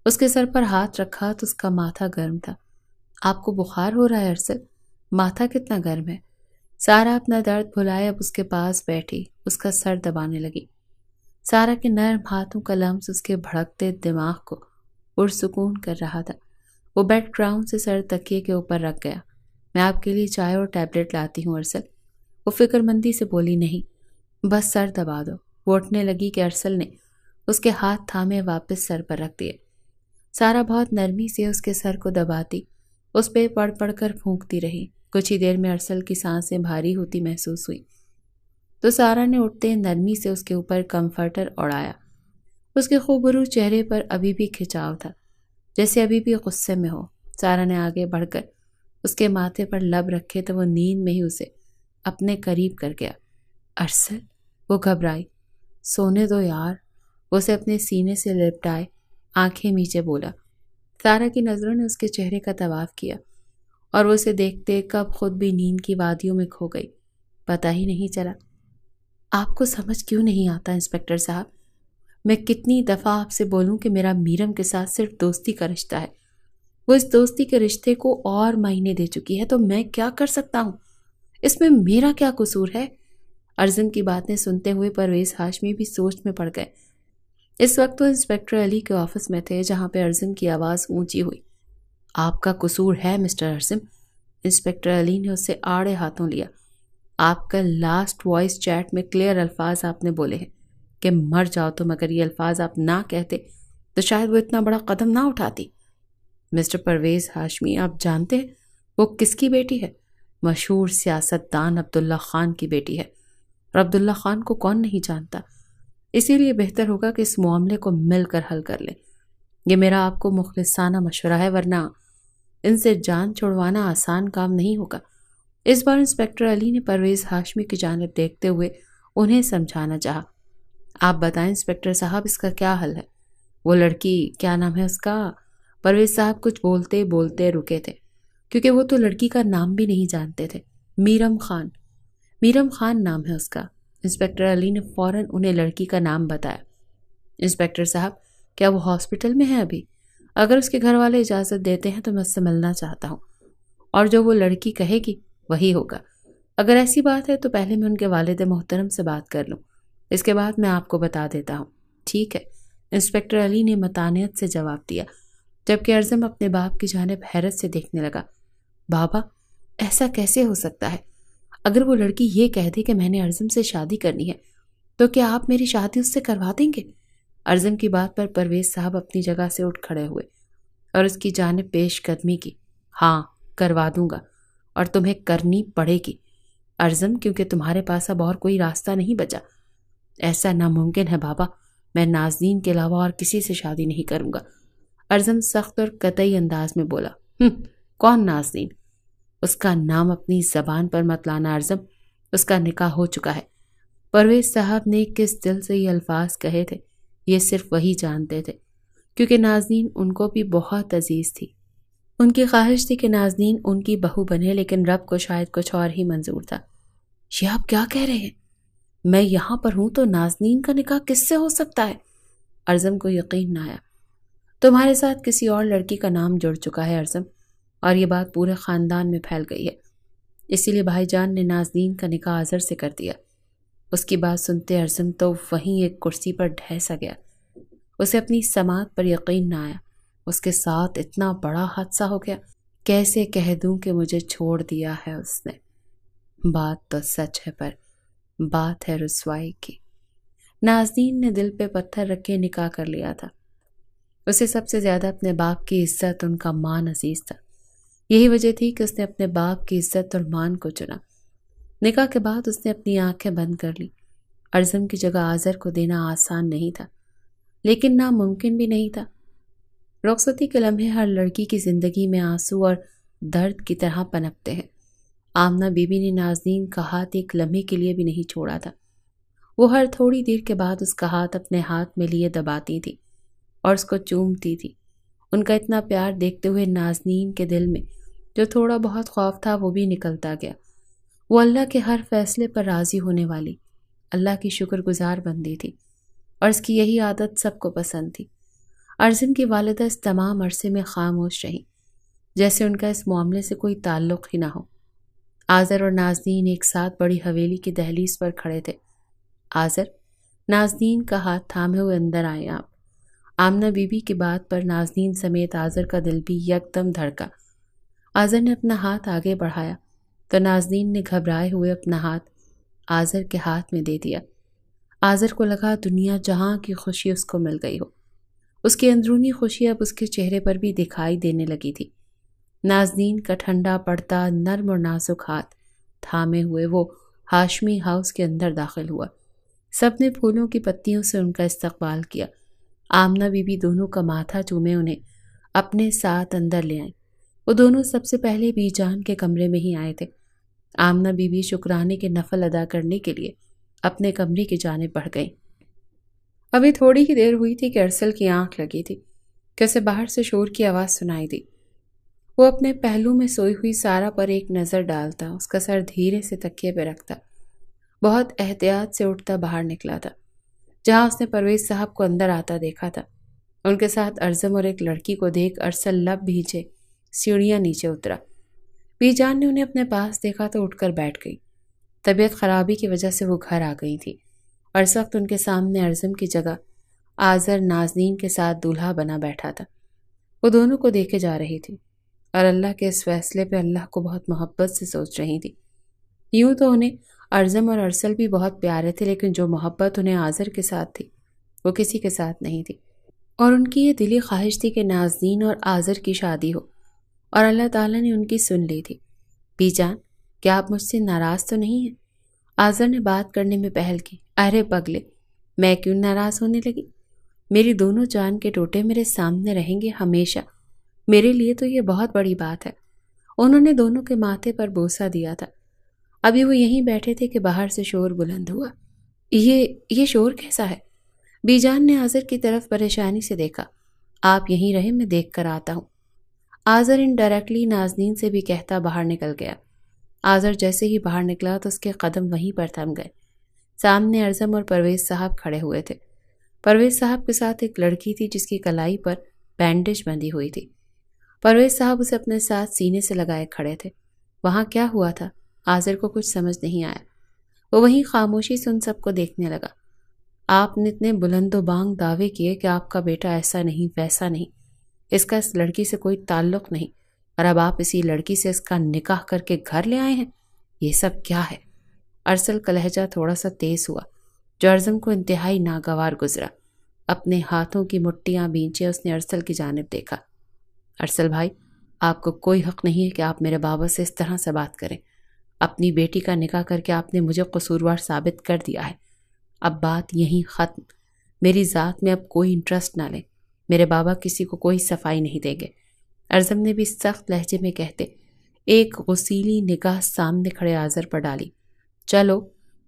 Speaker 1: اس کے سر پر ہاتھ رکھا تو اس کا ماتھا گرم تھا۔ آپ کو بخار ہو رہا ہے ارسل؟ ماتھا کتنا گرم ہے؟ سارا اپنا درد بھلائے اب اس کے پاس بیٹھی اس کا سر دبانے لگی۔ سارا کے نرم ہاتھوں کا لمس اس کے بھڑکتے دماغ کو پرسکون کر رہا تھا۔ وہ بیڈ گراؤنڈ سے سر تکیے کے اوپر رکھ گیا۔ میں آپ کے لیے چائے اور ٹیبلٹ لاتی ہوں ارسل۔ وہ فکر مندی سے بولی، نہیں، بس سر دبا دو۔ وہ اٹھنے لگی کہ ارسل نے اس کے ہاتھ تھامے واپس سر پر رکھ دیے۔ سارا بہت نرمی سے اس کے سر کو دباتی اس پہ پڑھ پڑھ کر پھونکتی رہی۔ کچھ ہی دیر میں ارسل کی سانسیں بھاری ہوتی محسوس ہوئی تو سارا نے اٹھتے نرمی سے اس کے اوپر کمفرٹر اڑایا۔ اس کے خوبرو چہرے پر ابھی بھی کھچاؤ تھا، جیسے ابھی بھی غصے میں ہو۔ سارا نے آگے بڑھ کر اس کے ماتھے پر لب رکھے تو وہ نیند میں ہی اسے اپنے قریب کر گیا۔ ارسل، وہ گھبرائی۔ سونے دو یار، وہ اسے اپنے سینے سے لپٹائے آنکھیں میچے بولا۔ سارا کی نظروں نے اس کے چہرے کا طواف کیا اور وہ اسے دیکھتے کب خود بھی نیند کی وادیوں میں کھو گئی، پتہ ہی نہیں چلا۔ آپ کو سمجھ کیوں نہیں آتا انسپکٹر صاحب؟ میں کتنی دفعہ آپ سے بولوں کہ میرا میرم کے ساتھ صرف دوستی کا رشتہ ہے۔ وہ اس دوستی کے رشتے کو اور مہینے دے چکی ہے تو میں کیا کر سکتا ہوں؟ اس میں میرا کیا قصور ہے؟ ارزم کی باتیں سنتے ہوئے پرویز ہاشمی بھی سوچ میں پڑ گئے۔ اس وقت وہ انسپکٹر علی کے آفس میں تھے جہاں پہ ارزم کی آواز اونچی ہوئی۔ آپ کا قصور ہے مسٹر ارزم۔ انسپکٹر علی نے اس سے آڑے ہاتھوں لیا۔ آپ کا لاسٹ وائس چیٹ میں کلیئر الفاظ آپ نے بولے ہیں کہ مر جاؤ تم۔ اگر یہ الفاظ آپ نہ کہتے تو شاید وہ اتنا بڑا قدم نہ اٹھاتی۔ مسٹر پرویز ہاشمی، آپ جانتے ہیں وہ کس کی بیٹی ہے؟ مشہور سیاستدان عبداللہ خان کی بیٹی ہے، اور عبداللہ خان کو کون نہیں جانتا؟ اسی لیے بہتر ہوگا کہ اس معاملے کو مل کر حل کر لیں۔ یہ میرا آپ کو مخلصانہ مشورہ ہے، ورنہ ان سے جان چھڑوانا آسان کام نہیں ہوگا۔ اس بار انسپکٹر علی نے پرویز ہاشمی کی جانب دیکھتے ہوئے انہیں سمجھانا چاہا۔ آپ بتائیں انسپکٹر صاحب، اس کا کیا حل ہے؟ وہ لڑکی، کیا نام ہے اس کا؟ پرویز صاحب کچھ بولتے بولتے رکے تھے کیونکہ وہ تو لڑکی کا نام بھی نہیں جانتے تھے۔ میرم خان۔ میرم خان نام ہے اس کا۔ انسپکٹر علی نے فوراً انہیں لڑکی کا نام بتایا۔ انسپکٹر صاحب، کیا وہ ہاسپٹل میں ہے ابھی؟ اگر اس کے گھر والے اجازت دیتے ہیں تو میں اس سے ملنا چاہتا ہوں، اور جو وہ لڑکی کہے گی وہی ہوگا۔ اگر ایسی بات ہے تو پہلے میں ان کے والد محترم سے بات کر لوں، اس کے بعد میں آپ کو بتا دیتا ہوں۔ ٹھیک ہے، انسپکٹر علی نے متانیت سے جواب دیا، جبکہ ارزم اپنے باپ کی جانب حیرت سے دیکھنے لگا۔ بابا، ایسا کیسے ہو سکتا ہے؟ اگر وہ لڑکی یہ کہہ دے کہ میں نے ارزم سے شادی کرنی ہے تو کیا آپ میری شادی اس سے کروا دیں گے؟ ارزم کی بات پر پرویز صاحب اپنی جگہ سے اٹھ کھڑے ہوئے اور اس کی جانب پیش قدمی کی۔ ہاں، کروا دوں گا، اور تمہیں کرنی پڑے گی ارزم، کیونکہ تمہارے پاس اب اور کوئی راستہ نہیں بچا۔ ایسا ناممکن ہے بابا، میں نازنین کے علاوہ اور کسی سے شادی نہیں کروں گا، ارزم سخت اور قطعی انداز میں بولا۔ کون نازنین؟ اس کا نام اپنی زبان پر مت لانا ارزم، اس کا نکاح ہو چکا ہے۔ پرویز صاحب نے کس دل سے یہ الفاظ کہے تھے یہ صرف وہی جانتے تھے، کیونکہ نازنین ان کو بھی بہت عزیز تھی۔ ان کی خواہش تھی کہ نازنین ان کی بہو بنے، لیکن رب کو شاید کچھ اور ہی منظور تھا۔ یہ آپ کیا کہہ رہے ہیں؟ میں یہاں پر ہوں تو نازنین کا نکاح کس سے ہو سکتا ہے؟ ارزم کو یقین نہ آیا۔ تمہارے ساتھ کسی اور لڑکی کا نام جڑ چکا ہے ارزم، اور یہ بات پورے خاندان میں پھیل گئی ہے، اسی لیے بھائی جان نے نازنین کا نکاح اظہر سے کر دیا۔ اس کی بات سنتے ارزم تو وہیں ایک کرسی پر ڈھہ سا گیا۔ اسے اپنی سماعت پر یقین نہ آیا، اس کے ساتھ اتنا بڑا حادثہ ہو گیا۔ کیسے کہہ دوں کہ مجھے چھوڑ دیا ہے اس نے؟ بات تو سچ ہے، پر بات ہے رسوائی کی۔ نازنین نے دل پہ پتھر رکھے نکاح کر لیا تھا۔ اسے سب سے زیادہ اپنے باپ کی عزت، ان کا مان عزیز تھا۔ یہی وجہ تھی کہ اس نے اپنے باپ کی عزت اور مان کو چنا۔ نکاح کے بعد اس نے اپنی آنکھیں بند کر لی۔ ارزم کی جگہ آذر کو دینا آسان نہیں تھا، لیکن ناممکن بھی نہیں تھا۔ رخصتی کے لمحے ہر لڑکی کی زندگی میں آنسو اور درد کی طرح پنپتے ہیں۔ آمنہ بی بی نے نازنین کا ہاتھ ایک لمحے کے لیے بھی نہیں چھوڑا تھا۔ وہ ہر تھوڑی دیر کے بعد اس کا ہاتھ اپنے ہاتھ میں لیے دباتی تھی اور اس کو چومتی تھی۔ ان کا اتنا پیار دیکھتے ہوئے نازنین کے دل میں جو تھوڑا بہت خوف تھا وہ بھی نکلتا گیا۔ وہ اللہ کے ہر فیصلے پر راضی ہونے والی، اللہ کی شکر گزار بندی تھی، اور اس کی یہی عادت سب کو پسند تھی۔ ارزم کی والدہ اس تمام عرصے میں خاموش رہیں، جیسے ان کا اس معاملے سے کوئی تعلق ہی نہ ہو۔ آذر اور نازنین ایک ساتھ بڑی حویلی کی دہلیز پر کھڑے تھے۔ آذر، نازنین کا ہاتھ تھامے ہوئے اندر آئے آپ۔ آمنہ بی بی کی بات پر نازنین سمیت آذر کا دل بھی یکدم دھڑکا۔ آذر نے اپنا ہاتھ آگے بڑھایا تو نازنین نے گھبرائے ہوئے اپنا ہاتھ آذر کے ہاتھ میں دے دیا۔ آذر کو لگا دنیا جہاں کی خوشی اس کو مل گئی ہو۔ اس کی اندرونی خوشی اب اس کے چہرے پر بھی دکھائی دینے لگی تھی۔ نازنین کا ٹھنڈا پڑتا نرم اور نازک ہاتھ تھامے ہوئے وہ ہاشمی ہاؤس کے اندر داخل ہوا۔ سب نے پھولوں کی پتیوں سے ان کا استقبال کیا۔ آمنہ بی بی دونوں کا ماتھا چومے انہیں اپنے ساتھ اندر لے آئیں۔ وہ دونوں سب سے پہلے بی جان کے کمرے میں ہی آئے تھے۔ آمنہ بی بی شکرانے کے نفل ادا کرنے کے لیے اپنے کمرے کی جانب بڑھ گئیں۔ ابھی تھوڑی ہی دیر ہوئی تھی کہ ارسل کی آنکھ لگی تھی کہ اسے باہر سے شور کی آواز سنائی دی۔ وہ اپنے پہلو میں سوئی ہوئی سارا پر ایک نظر ڈالتا، اس کا سر دھیرے سے تکیے پہ رکھتا، بہت احتیاط سے اٹھتا باہر نکلا تھا، جہاں اس نے پرویز صاحب کو اندر آتا دیکھا تھا۔ ان کے ساتھ ارزم اور ایک لڑکی کو دیکھ ارسل لب بھیجے سیڑھیاں نیچے اترا۔ بی جان نے انہیں اپنے پاس دیکھا تو اٹھ کر بیٹھ گئی۔ طبیعت خرابی کی وجہ سے وہ گھر آ گئی تھی، اور اس وقت ان کے سامنے ارزم کی جگہ آذر نازنین کے ساتھ دولہا بنا بیٹھا تھا۔ وہ دونوں کو دیکھے جا رہی تھی اور اللہ کے اس فیصلے پہ اللہ کو بہت محبت سے سوچ رہی تھی۔ یوں تو انہیں ارزم اور ارسل بھی بہت پیارے تھے، لیکن جو محبت انہیں آذر کے ساتھ تھی وہ کسی کے ساتھ نہیں تھی، اور ان کی یہ دلی خواہش تھی کہ نازنین اور آذر کی شادی ہو، اور اللہ تعالیٰ نے ان کی سن لی تھی۔ بی جان، کیا آپ مجھ سے ناراض تو نہیں ہیں؟ آذر نے بات کرنے میں پہل کی۔ ارے پگلے، میں کیوں ناراض ہونے لگی؟ میری دونوں جان کے ٹوٹے میرے سامنے رہیں گے ہمیشہ، میرے لیے تو یہ بہت بڑی بات ہے۔ انہوں نے دونوں کے ماتھے پر بوسہ دیا تھا۔ ابھی وہ یہیں بیٹھے تھے کہ باہر سے شور بلند ہوا۔ یہ شور کیسا ہے؟ بی جان نے آذر کی طرف پریشانی سے دیکھا۔ آپ یہیں رہیں، میں دیکھ کر آتا ہوں۔ آذر انڈائریکٹلی نازنین سے بھی کہتا باہر نکل گیا۔ آذر جیسے ہی باہر نکلا تو اس کے قدم وہیں پر تھم گئے۔ سامنے ارزم اور پرویز صاحب کھڑے ہوئے تھے۔ پرویز صاحب کے ساتھ ایک لڑکی تھی جس کی کلائی پر بینڈیج بندھی ہوئی تھی۔ پرویز صاحب اسے اپنے ساتھ سینے سے لگائے کھڑے تھے۔ وہاں کیا ہوا تھا؟ آذر کو کچھ سمجھ نہیں آیا۔ وہ وہیں خاموشی سے ان سب کو دیکھنے لگا۔ آپ نے اتنے بلند و بانگ دعوے کیے کہ آپ کا بیٹا ایسا نہیں ویسا نہیں، اس کا اس لڑکی سے کوئی تعلق نہیں، اور اب آپ اسی لڑکی سے اس کا نکاح کر کے گھر لے آئے ہیں۔ یہ سب کیا ہے؟ ارسل کا لہجہ تھوڑا سا تیز ہوا، جو ارزم کو انتہائی ناگوار گزرا۔ اپنے ہاتھوں کی مٹھیاں بھینچے اس نے ارسل کی جانب دیکھا۔ ارسل بھائی، آپ کو کوئی حق نہیں ہے کہ آپ میرے بابا سے اس طرح سے بات کریں۔ اپنی بیٹی کا نکاح کر کے آپ نے مجھے قصوروار ثابت کر دیا ہے۔ اب بات یہیں ختم۔ میری ذات میں اب کوئی انٹرسٹ نہ لیں۔ میرے بابا کسی کو کوئی صفائی نہیں دیں گے۔ ارزم نے بھی سخت لہجے میں کہتے ایک غسیلی نگاہ سامنے کھڑے آذر پر ڈالی۔ چلو،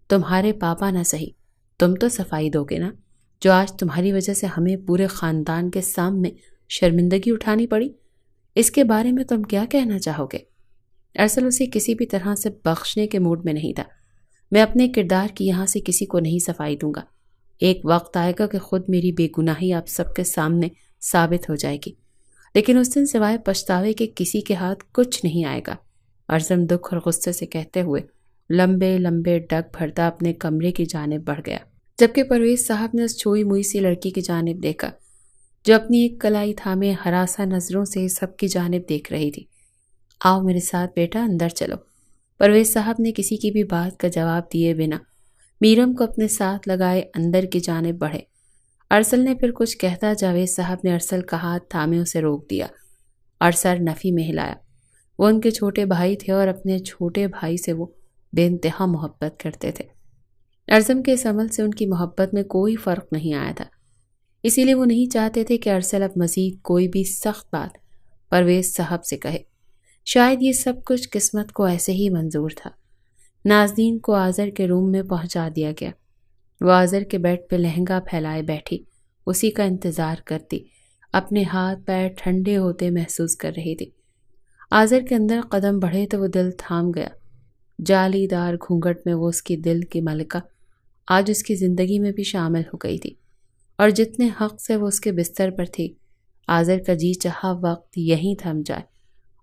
Speaker 1: تمہارے پاپا نہ سہی، تم تو صفائی دو گے نا، جو آج تمہاری وجہ سے ہمیں پورے خاندان کے سامنے شرمندگی اٹھانی پڑی۔ اس کے بارے میں تم کیا کہنا چاہو گے؟ ارسل اسے کسی بھی طرح سے بخشنے کے موڈ میں نہیں تھا۔ میں اپنے کردار کی یہاں سے کسی کو نہیں صفائی دوں گا۔ ایک وقت آئے گا کہ خود میری بے گناہی آپ سب کے سامنے ثابت ہو جائے گی، لیکن اس دن سوائے پچھتاوے کے کسی کے ہاتھ کچھ نہیں آئے گا۔ ارزم دکھ اور غصے سے کہتے ہوئے لمبے لمبے ڈگ بھرتا اپنے کمرے کی جانب بڑھ گیا، جبکہ پرویز صاحب نے اس چھوئی موئی سی لڑکی کی جانب دیکھا جو اپنی ایک کلائی تھامے ہراساں نظروں سے سب کی جانب دیکھ رہی تھی۔ آؤ میرے ساتھ بیٹا، اندر چلو۔ پرویز صاحب نے کسی کی بھی بات کا جواب دیے بنا میرم کو اپنے ساتھ لگائے اندر کی جانب بڑھے۔ ارسل نے پھر کچھ کہتا جاوید صاحب نے ارسل کا ہاتھ تھامے اسے روک دیا اور سر نفی میں ہلایا۔ وہ ان کے چھوٹے بھائی تھے اور اپنے چھوٹے بھائی سے وہ بے انتہا محبت کرتے تھے۔ ارزم کے اس عمل سے ان کی محبت میں کوئی فرق نہیں آیا تھا، اسی لیے وہ نہیں چاہتے تھے کہ ارسل اب مزید کوئی بھی سخت بات پرویز صاحب سے کہے۔ شاید یہ سب کچھ قسمت کو ایسے ہی منظور تھا۔ نازنین کو آذر کے روم میں پہنچا دیا گیا۔ وہ آذر کے بیڈ پہ لہنگا پھیلائے بیٹھی اسی کا انتظار کرتی، اپنے ہاتھ پیر ٹھنڈے ہوتے محسوس کر رہی تھی۔ آذر کے اندر قدم بڑھے تو وہ دل تھام گیا۔ جالی دار گھونگھٹ میں وہ اس کی دل کی ملکہ آج اس کی زندگی میں بھی شامل ہو گئی تھی، اور جتنے حق سے وہ اس کے بستر پر تھی، آذر کا جی چاہا وقت یہیں تھم جائے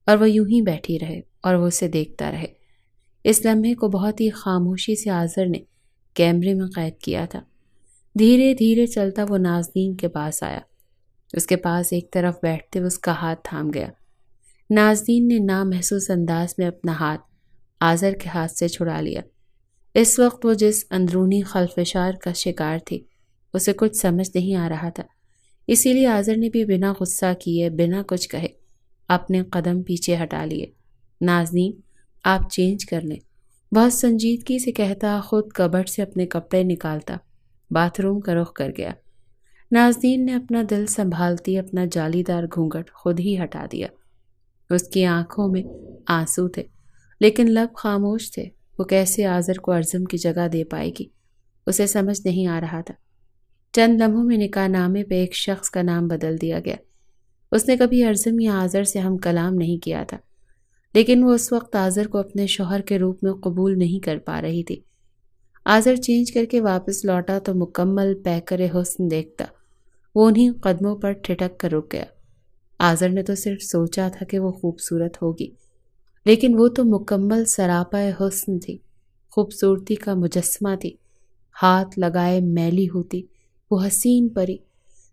Speaker 1: اور وہ یوں ہی بیٹھی رہے اور وہ اسے دیکھتا رہے۔ اس لمحے کو بہت ہی خاموشی سے آذر نے کیمرے میں قید کیا تھا۔ دھیرے دھیرے چلتا وہ نازنین کے پاس آیا، اس کے پاس ایک طرف بیٹھتے اس کا ہاتھ تھام گیا۔ نازنین نے نامحسوس انداز میں اپنا ہاتھ آذر کے ہاتھ سے چھڑا لیا۔ اس وقت وہ جس اندرونی خلفشار کا شکار تھی اسے کچھ سمجھ نہیں آ رہا تھا، اسی لیے آذر نے بھی بنا غصہ کیے بنا کچھ کہے اپنے قدم پیچھے ہٹا لیے۔ نازنین، آپ چینج کر لیں، بہت سنجیدگی سے کہتا خود کبرڈ سے اپنے کپڑے نکالتا باتھ روم کا رخ کر گیا۔ نازنین نے اپنا دل سنبھالتی اپنا جالی دار گھونگھٹ خود ہی ہٹا دیا۔ اس کی آنکھوں میں آنسو تھے لیکن لب خاموش تھے۔ وہ کیسے آذر کو ارزم کی جگہ دے پائے گی، اسے سمجھ نہیں آ رہا تھا۔ چند لمحوں میں نکاح نامے پہ ایک شخص کا نام بدل دیا گیا۔ اس نے کبھی ارزم یا آذر سے ہم کلام نہیں کیا تھا، لیکن وہ اس وقت آذر کو اپنے شوہر کے روپ میں قبول نہیں کر پا رہی تھی۔ آذر چینج کر کے واپس لوٹا تو مکمل پیکر حسن دیکھتا وہ انہی قدموں پر ٹھٹک کر رک گیا۔ آذر نے تو صرف سوچا تھا کہ وہ خوبصورت ہوگی، لیکن وہ تو مکمل سراپا حسن تھی، خوبصورتی کا مجسمہ تھی، ہاتھ لگائے میلی ہوتی وہ حسین پری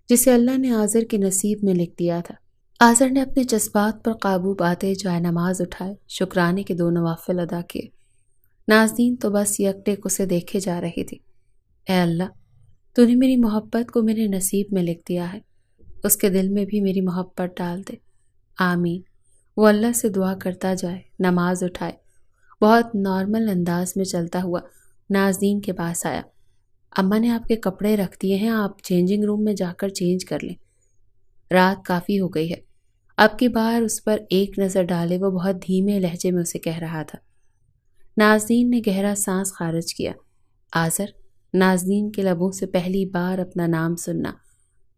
Speaker 1: جسے اللہ نے آذر کے نصیب میں لکھ دیا تھا۔ آذر نے اپنے جذبات پر قابو پاتے جائے نماز اٹھائے، شکرانے کے 2 نوافل ادا کیے۔ نازنین تو بس یکٹک اسے دیکھے جا رہی تھی۔ اے اللہ، تو نے میری محبت کو میرے نصیب میں لکھ دیا ہے، اس کے دل میں بھی میری محبت ڈال دے، آمین۔ وہ اللہ سے دعا کرتا جائے، نماز اٹھائے، بہت نارمل انداز میں چلتا ہوا نازنین کے پاس آیا۔ اماں نے آپ کے کپڑے رکھ دیے ہیں، آپ چینجنگ روم میں جا کر چینج کر لیں، رات کافی ہو گئی ہے۔ اب کی بار اس پر ایک نظر ڈالے وہ بہت دھیمے لہجے میں اسے کہہ رہا تھا۔ نازنین نے گہرا سانس خارج کیا۔ آذر، نازنین کے لبوں سے پہلی بار اپنا نام سننا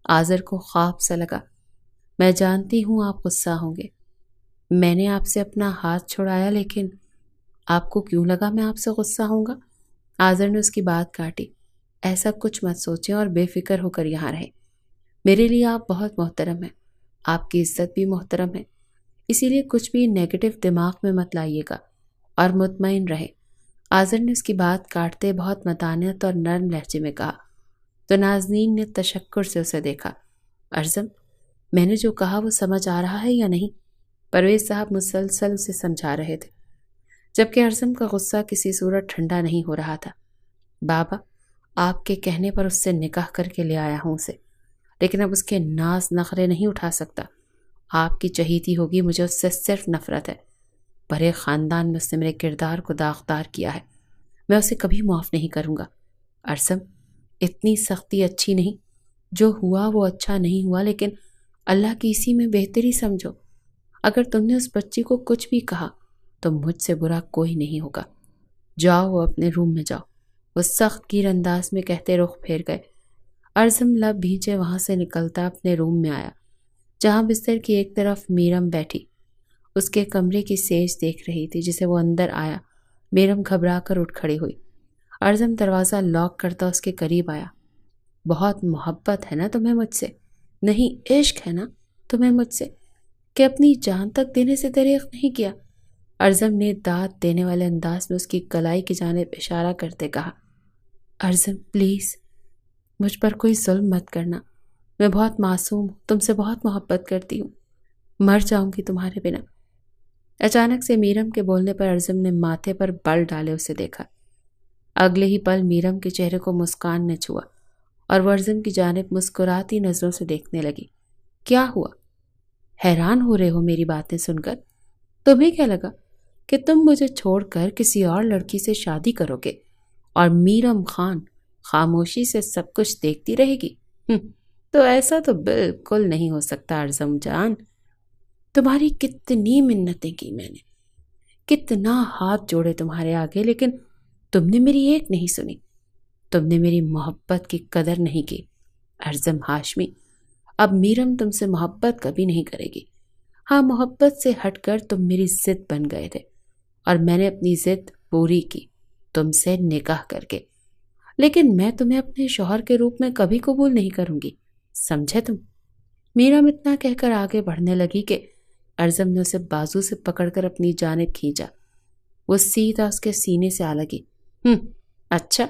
Speaker 1: آذر کو خواب سا لگا۔ میں جانتی ہوں آپ غصہ ہوں گے، میں نے آپ سے اپنا ہاتھ چھڑایا، لیکن آپ کو کیوں لگا میں آپ سے غصہ ہوں گا؟ آذر نے اس کی بات کاٹی۔ ایسا کچھ مت سوچیں اور بے فکر ہو کر یہاں رہیں۔ میرے لیے آپ بہت محترم ہیں، آپ کی عزت بھی محترم ہے، اسی لیے کچھ بھی نیگیٹو دماغ میں مت لائیے گا اور مطمئن رہیں۔ آذر نے اس کی بات کاٹتے بہت متانت اور نرم لہجے میں کہا تو نازنین نے تشکر سے اسے دیکھا۔ ارزم، میں نے جو کہا وہ سمجھ آ رہا ہے یا نہیں؟ پرویز صاحب مسلسل اسے سمجھا رہے تھے، جبکہ ارزم کا غصہ کسی صورت ٹھنڈا نہیں ہو رہا تھا۔ بابا، آپ کے کہنے پر اس سے نکاح کر کے لے آیا ہوں اسے، لیکن اب اس کے ناز نخرے نہیں اٹھا سکتا، آپ کی چہیتی ہوگی، مجھے اس سے صرف نفرت ہے۔ بڑے خاندان میں اس نے میرے کردار کو داغدار کیا ہے، میں اسے کبھی معاف نہیں کروں گا۔ ارزم، اتنی سختی اچھی نہیں، جو ہوا وہ اچھا نہیں ہوا، لیکن اللہ کی اسی میں بہتری سمجھو۔ اگر تم نے اس بچی کو کچھ بھی کہا تو مجھ سے برا کوئی نہیں ہوگا۔ جاؤ، وہ اپنے روم میں جاؤ، وہ سخت گیر انداز میں کہتے رخ پھیر گئے۔ ارزم لب بھینچے وہاں سے نکلتا اپنے روم میں آیا، جہاں بستر کی ایک طرف میرم بیٹھی اس کے کمرے کی سیج دیکھ رہی تھی۔ جسے وہ اندر آیا، میرم گھبرا کر اٹھ کھڑی ہوئی۔ ارزم دروازہ لاک کرتا اس کے قریب آیا۔ بہت محبت ہے نا تمہیں مجھ سے؟ نہیں، عشق ہے نا تمہیں مجھ سے کہ اپنی جان تک دینے سے دریغ نہیں کیا؟ ارزم نے داد دینے والے انداز میں اس کی کلائی کی جانب اشارہ کرتے کہا، ارزم پلیز مجھ پر کوئی ظلم مت کرنا، میں بہت معصوم ہوں، تم سے بہت محبت کرتی ہوں، مر جاؤں گی تمہارے بنا۔ اچانک سے میرم کے بولنے پر ارزم نے ماتھے پر بل ڈالے اسے دیکھا۔ اگلے ہی پل میرم کے چہرے کو مسکان نے چھوا اور وہ ارزم کی جانب مسکراتی نظروں سے دیکھنے لگی۔ کیا ہوا؟ حیران ہو رہے ہو میری باتیں سن کر؟ تمہیں کیا لگا کہ تم مجھے چھوڑ کر کسی اور لڑکی سے شادی کرو گے اور میرم خان خاموشی سے سب کچھ دیکھتی رہے گی؟ تو ایسا تو بالکل نہیں ہو سکتا ارزم جان۔ تمہاری کتنی منتیں کی میں نے، کتنا ہاتھ جوڑے تمہارے آگے، لیکن تم نے میری ایک نہیں سنی، تم نے میری محبت کی قدر نہیں کی۔ ارزم ہاشمی، اب میرم تم سے محبت کبھی نہیں کرے گی۔ ہاں، محبت سے ہٹ کر تم میری ضد بن گئے تھے اور میں نے اپنی ضد پوری کی تم سے نکاح کر کے، لیکن میں تمہیں اپنے شوہر کے روپ میں کبھی قبول نہیں کروں گی، سمجھے تم؟ میرم اتنا کہہ کر آگے بڑھنے لگی کہ ارزم نے اسے بازو سے پکڑ کر اپنی جانب کھینچا۔ وہ سیدھا اس کے سینے سے آ لگی۔ اچھا،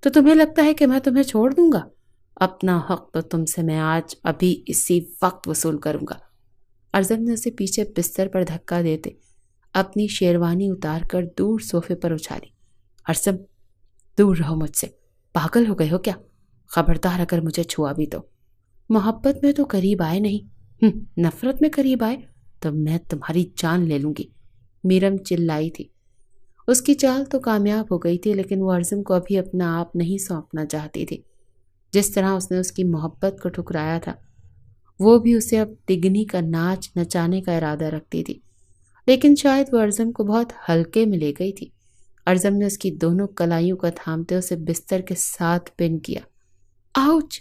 Speaker 1: تو تمہیں لگتا ہے کہ میں تمہیں چھوڑ دوں گا؟ اپنا حق تو تم سے میں آج ابھی اسی وقت وصول کروں گا۔ ارزم نے اسے پیچھے بستر پر دھکا دیتے اپنی شیروانی اتار کر دور صوفے پر اچھالی۔ ارزم، دور رہو مجھ سے، پاگل ہو گئے ہو کیا؟ خبردار اگر مجھے چھوا بھی تو۔ محبت میں تو قریب آئے نہیں، نفرت میں قریب آئے تو میں تمہاری جان لے لوں گی، میرم چلائی تھی۔ اس کی چال تو کامیاب ہو گئی تھی، لیکن وہ ارزم کو ابھی اپنا آپ نہیں سونپنا چاہتی تھی۔ جس طرح اس نے اس کی محبت کو ٹھکرایا تھا، وہ بھی اسے اب تگنی کا ناچ نچانے کا ارادہ رکھتی تھی، لیکن شاید وہ ارزم کو بہت ہلکے میں لے گئی تھی۔ ارزم نے اس کی دونوں کلائیوں کا تھامتے اسے بستر کے ساتھ پن کیا۔ آؤچ!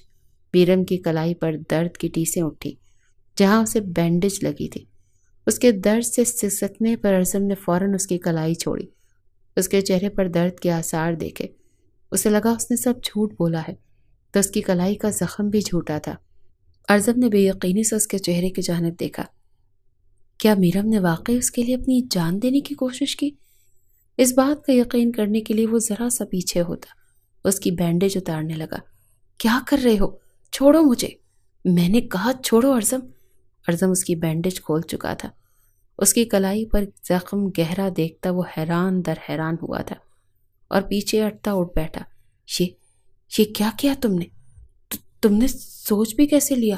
Speaker 1: میرم کی کلائی پر درد کی ٹیسیں اٹھی جہاں اسے بینڈیج لگی تھی۔ اس کے درد سے سسکنے پر ارزم نے فوراً اس کی کلائی چھوڑی۔ اس کے چہرے پر درد کے آثار دیکھے، اسے لگا اس نے سب جھوٹ بولا ہے، تو اس کی کلائی کا زخم بھی جھوٹا تھا۔ ارزم نے بے یقینی سے اس کے چہرے کی جانب دیکھا۔ کیا میرم نے واقعی اس کے لیے اپنی جان دینے کی کوشش کی؟ اس بات کا یقین کرنے کے لیے وہ ذرا سا پیچھے ہوتا، اس کی بینڈیج اتارنے لگا۔ کیا کر رہے ہو؟ چھوڑو مجھے، میں نے کہا چھوڑو ارزم۔ ارزم اس کی بینڈیج کھول چکا تھا۔ اس کی کلائی پر زخم گہرا دیکھتا وہ حیران در حیران ہوا تھا اور پیچھے ہٹتا اٹھ بیٹھا۔ یہ کیا کیا تم نے؟ تم نے سوچ بھی کیسے لیا؟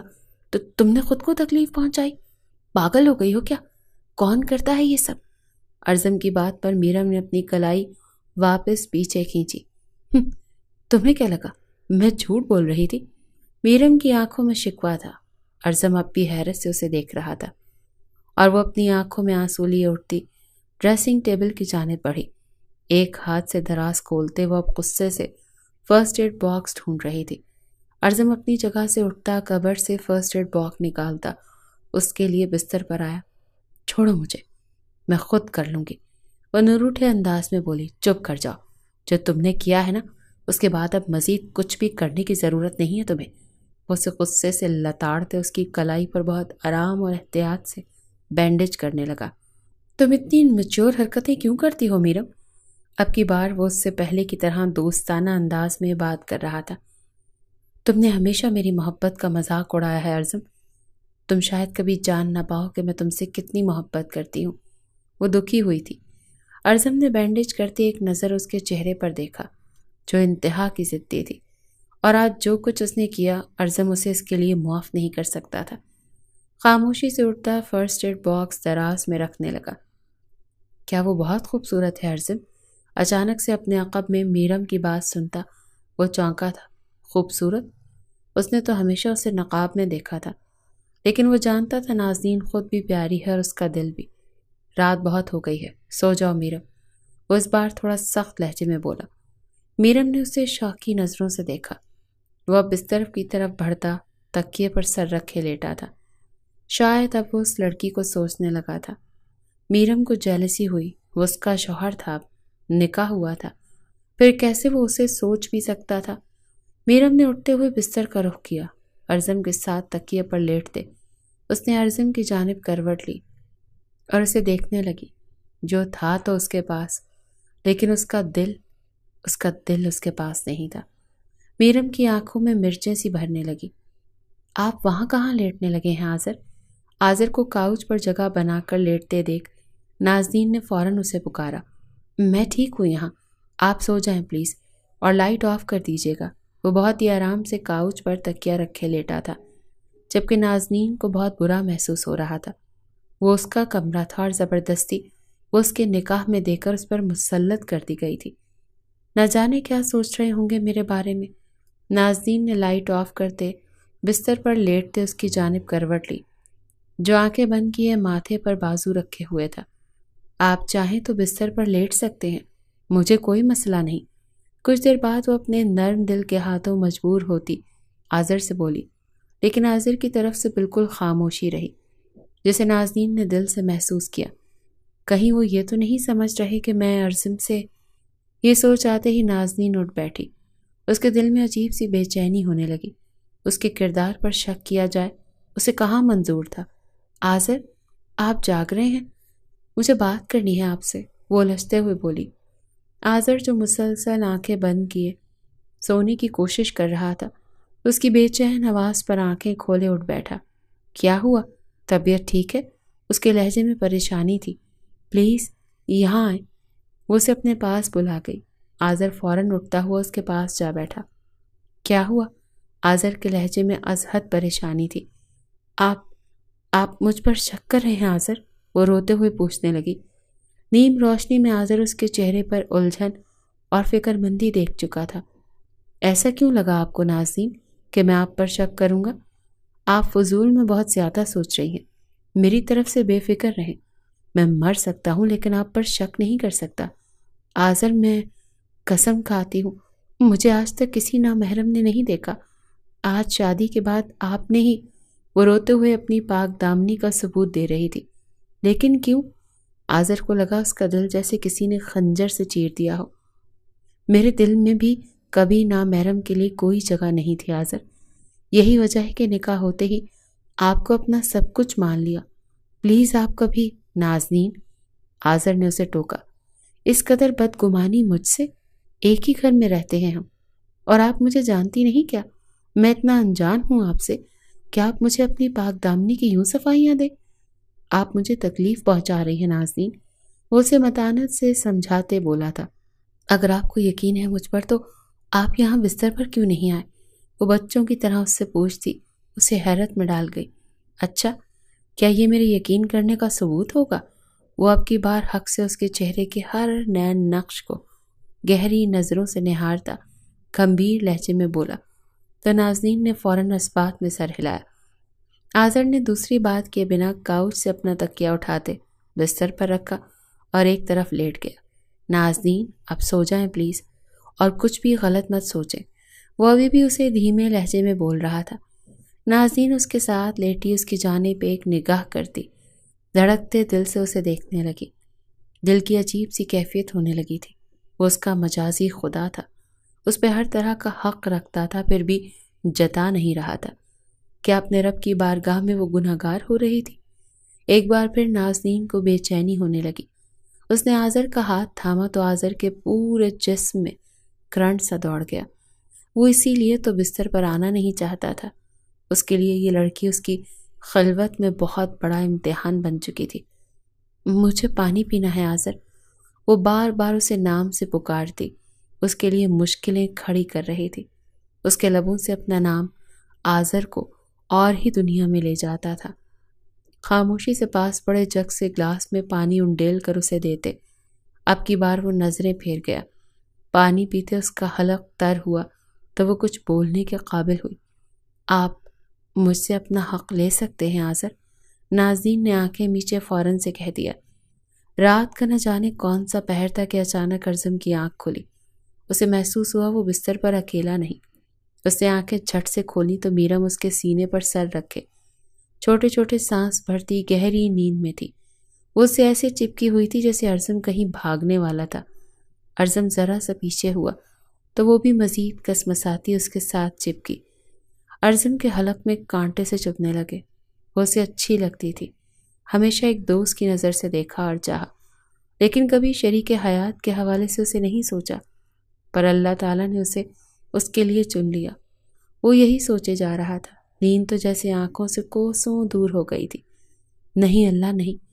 Speaker 1: تو تم نے خود کو تکلیف پہنچائی؟ پاگل ہو گئی ہو کیا؟ کون کرتا ہے یہ سب؟ ارزم کی بات پر میرم نے اپنی کلائی واپس پیچھے کھینچی۔ تمہیں کیا لگا میں جھوٹ بول رہی تھی؟ میرم کی آنکھوں میں شکوہ تھا۔ ارزم اب بھی حیرت سے اسے دیکھ رہا تھا اور وہ اپنی آنکھوں میں آنسو لیے اٹھتی ڈریسنگ ٹیبل کی جانب بڑھی۔ ایک ہاتھ سے دراز کھولتے وہ اب غصے سے فرسٹ ایڈ باکس ڈھونڈ رہی تھی۔ ارزم اپنی جگہ سے اٹھتا کبر سے فرسٹ ایڈ باکس نکالتا اس کے لیے بستر پر آیا۔ چھوڑو مجھے، میں خود کر لوں گی، وہ نروٹھے انداز میں بولی۔ چپ کر جاؤ، جو تم نے کیا ہے نا اس کے بعد اب مزید کچھ بھی کرنے کی ضرورت نہیں ہے تمہیں۔ وہ اسے غصے سے لتاڑتے اس کی کلائی پر بہت آرام اور احتیاط سے بینڈیج کرنے لگا۔ تم اتنی میچور حرکتیں کیوں کرتی ہو میرم؟ اب کی بار وہ اس سے پہلے کی طرح دوستانہ انداز میں بات کر رہا تھا۔ تم نے ہمیشہ میری محبت کا مذاق اڑایا ہے ارزم، تم شاید کبھی جان نہ پاؤ کہ میں تم سے کتنی محبت کرتی ہوں۔ وہ دکھی ہوئی تھی۔ ارزم نے بینڈیج کرتے ایک نظر اس کے چہرے پر دیکھا جو انتہا کی ضدی تھی، اور آج جو کچھ اس نے کیا ارزم اسے اس کے لیے معاف نہیں کر سکتا تھا۔ خاموشی سے اٹھتا فرسٹ ایڈ باکس دراز میں رکھنے لگا۔ کیا وہ بہت خوبصورت ہے ارزم؟ اچانک سے اپنے عقب میں میرم کی بات سنتا وہ چونکا تھا۔ خوبصورت؟ اس نے تو ہمیشہ اسے نقاب میں دیکھا تھا، لیکن وہ جانتا تھا نازنین خود بھی پیاری ہے اور اس کا دل بھی۔ رات بہت ہو گئی ہے، سو جاؤ میرم، وہ اس بار تھوڑا سخت لہجے میں بولا۔ میرم نے اسے شوقی نظروں سے دیکھا۔ وہ اب بستر کی طرف بڑھتا تکیے پر سر رکھے لیٹا تھا۔ شاید اب وہ اس لڑکی کو سوچنے لگا تھا۔ میرم کو جیلسی ہوئی، وہ اس کا شوہر تھا، اب نکاح ہوا تھا، پھر کیسے وہ اسے سوچ بھی سکتا تھا؟ میرم نے اٹھتے ہوئے بستر کا رخ کیا۔ ارزم کے ساتھ تکیے پر لیٹتے اس نے ارزم کی جانب کروٹ لی اور اسے دیکھنے لگی۔ جو تھا تو اس کے پاس، لیکن اس کا دل اس کے پاس نہیں تھا۔ میرم کی آنکھوں میں مرچیں سی بھرنے لگی۔ آپ وہاں کہاں لیٹنے لگے ہیں آذر؟ آذر کو کاؤچ پر جگہ بنا کر لیٹتے دیکھ نازنین نے فوراً اسے پکارا۔ میں ٹھیک ہوں یہاں، آپ سو جائیں پلیز، اور لائٹ آف کر دیجیے گا۔ وہ بہت ہی آرام سے کاؤچ پر تکیہ رکھے لیٹا تھا، جبکہ نازنین کو بہت برا محسوس ہو رہا تھا۔ وہ اس کا کمرہ تھا اور زبردستی وہ اس کے نکاح میں دے کر اس پر مسلط کر دی گئی تھی۔ نہ جانے کیا سوچ رہے ہوں گے میرے بارے میں۔ نازنین نے لائٹ آف کرتے بستر پر لیٹتے اس کی جانب کروٹ لی، جو آنکھیں بند کیے ماتھے پر بازو رکھے ہوئے تھا۔ آپ چاہیں تو بستر پر لیٹ سکتے ہیں، مجھے کوئی مسئلہ نہیں۔ کچھ دیر بعد وہ اپنے نرم دل کے ہاتھوں مجبور ہوتی آذر سے بولی، لیکن آذر کی طرف سے بالکل خاموشی رہی، جسے نازنین نے دل سے محسوس کیا۔ کہیں وہ یہ تو نہیں سمجھ رہے کہ میں ارزم سے… یہ سوچ آتے ہی نازنین اٹھ بیٹھی۔ اس کے دل میں عجیب سی بے چینی ہونے لگی۔ اس کے کردار پر شک کیا جائے اسے کہاں منظور تھا۔ آذر، آپ جاگ رہے ہیں؟ مجھے بات کرنی ہے آپ سے، وہ الجھتے ہوئے بولی۔ آذر جو مسلسل آنکھیں بند کیے سونے کی کوشش کر رہا تھا، اس کی بے چین آواز پر آنکھیں کھولے اٹھ بیٹھا۔ کیا ہوا؟ طبیعت ٹھیک ہے؟ اس کے لہجے میں پریشانی تھی۔ پلیز یہاں آئیں، وہ اسے اپنے پاس بلا گئی۔ آذر فوراً اٹھتا ہوا اس کے پاس جا بیٹھا۔ کیا ہوا؟ آذر کے لہجے میں ازحد پریشانی تھی۔ آپ مجھ پر شک کر رہے ہیں آذر؟ وہ روتے ہوئے پوچھنے لگی۔ نیم روشنی میں آذر اس کے چہرے پر الجھن اور فکر مندی دیکھ چکا تھا۔ ایسا کیوں لگا آپ کو نازنین کہ میں آپ پر شک کروں گا؟ آپ فضول میں بہت زیادہ سوچ رہی ہیں۔ میری طرف سے بے فکر رہیں، میں مر سکتا ہوں لیکن آپ پر شک نہیں کر سکتا۔ آذر، میں قسم کھاتی ہوں مجھے آج تک کسی نامحرم نے نہیں دیکھا۔ آج شادی کے بعد آپ نے ہی… وہ روتے ہوئے اپنی پاک دامنی کا ثبوت دے رہی تھی۔ لیکن کیوں؟ آذر کو لگا اس کا دل جیسے کسی نے خنجر سے چیر دیا ہو۔ میرے دل میں بھی کبھی نامحرم کے لیے کوئی جگہ نہیں تھی آذر، یہی وجہ ہے کہ نکاح ہوتے ہی آپ کو اپنا سب کچھ مان لیا۔ پلیز آپ کبھی… نازنین، آذر نے اسے ٹوکا، اس قدر بدگمانی مجھ سے؟ ایک ہی گھر میں رہتے ہیں ہم، اور آپ مجھے جانتی نہیں کیا؟ میں اتنا انجان ہوں آپ سے؟ کیا آپ مجھے اپنی پاک دامنی کی یوں صفائیاں دیں؟ آپ مجھے تکلیف پہنچا رہی ہیں نازنین، وہ اسے متانت سے سمجھاتے بولا تھا۔ اگر آپ کو یقین ہے مجھ پر تو آپ یہاں بستر پر کیوں نہیں آئے؟ وہ بچوں کی طرح اس سے پوچھتی اسے حیرت میں ڈال گئی۔ اچھا، کیا یہ میرے یقین کرنے کا ثبوت ہوگا؟ وہ اب کی بار حق سے اس کے چہرے کے ہر نئے نقش کو گہری نظروں سے نہارتا گمبھیر لہجے میں بولا، تو نازنین نے فوراً اس بات میں سر ہلایا۔ آذر نے دوسری بات کیے بنا کاؤچ سے اپنا تکیہ اٹھاتے بستر پر رکھا اور ایک طرف لیٹ گیا۔ نازنین، اب سو جائیں پلیز، اور کچھ بھی غلط مت سوچیں، وہ ابھی بھی اسے دھیمے لہجے میں بول رہا تھا۔ نازنین اس کے ساتھ لیٹی اس کی جانب ایک نگاہ کرتی دھڑکتے دل سے اسے دیکھنے لگی۔ دل کی عجیب سی کیفیت ہونے لگی تھی۔ وہ اس کا مجازی خدا تھا، اس پہ ہر طرح کا حق رکھتا تھا، پھر بھی جتا نہیں رہا تھا۔ کیا اپنے رب کی بارگاہ میں وہ گنہگار ہو رہی تھی؟ ایک بار پھر نازنین کو بے چینی ہونے لگی۔ اس نے آذر کا ہاتھ تھاما تو آذر کے پورے جسم میں کرنٹ سا دوڑ گیا۔ وہ اسی لیے تو بستر پر آنا نہیں چاہتا تھا۔ اس کے لیے یہ لڑکی اس کی خلوت میں بہت بڑا امتحان بن چکی تھی۔ مجھے پانی پینا ہے آذر، وہ بار بار اسے نام سے پکارتی، اس کے لیے مشکلیں کھڑی کر رہی تھی۔ اس کے لبوں سے اپنا نام آذر کو اور ہی دنیا میں لے جاتا تھا۔ خاموشی سے پاس پڑے جگ سے گلاس میں پانی انڈیل کر اسے دیتے۔ اب کی بار وہ نظریں پھیر گیا۔ پانی پیتے اس کا حلق تر ہوا تو وہ کچھ بولنے کے قابل ہوئی۔ آپ مجھ سے اپنا حق لے سکتے ہیں آذر، نازنین نے آنکھیں میچے فوراً سے کہہ دیا۔ رات کا نہ جانے کون سا پہر تھا کہ اچانک ارزم کی آنکھ کھلی۔ اسے محسوس ہوا وہ بستر پر اکیلا نہیں۔ اس نے آنکھیں جھٹ سے کھولی تو میرم اس کے سینے پر سر رکھے چھوٹے چھوٹے سانس بھرتی گہری نیند میں تھی۔ وہ اس سے ایسے چپکی ہوئی تھی جیسے ارزم کہیں بھاگنے والا تھا۔ ارزم ذرا سا پیچھے ہوا تو وہ بھی مزید کسمساتی اس کے ساتھ چپکی۔ ارزم کے حلق میں کانٹے سے چبھنے لگے۔ وہ اسے اچھی لگتی تھی، ہمیشہ ایک دوست کی نظر سے دیکھا اور چاہا، لیکن کبھی شریک حیات کے حوالے سے اسے نہیں سوچا۔ پر اللہ تعالیٰ نے اسے اس کے لیے چن لیا۔ وہ یہی سوچے جا رہا تھا۔ نیند تو جیسے آنکھوں سے کوسوں دور ہو گئی تھی۔ نہیں اللہ نہیں،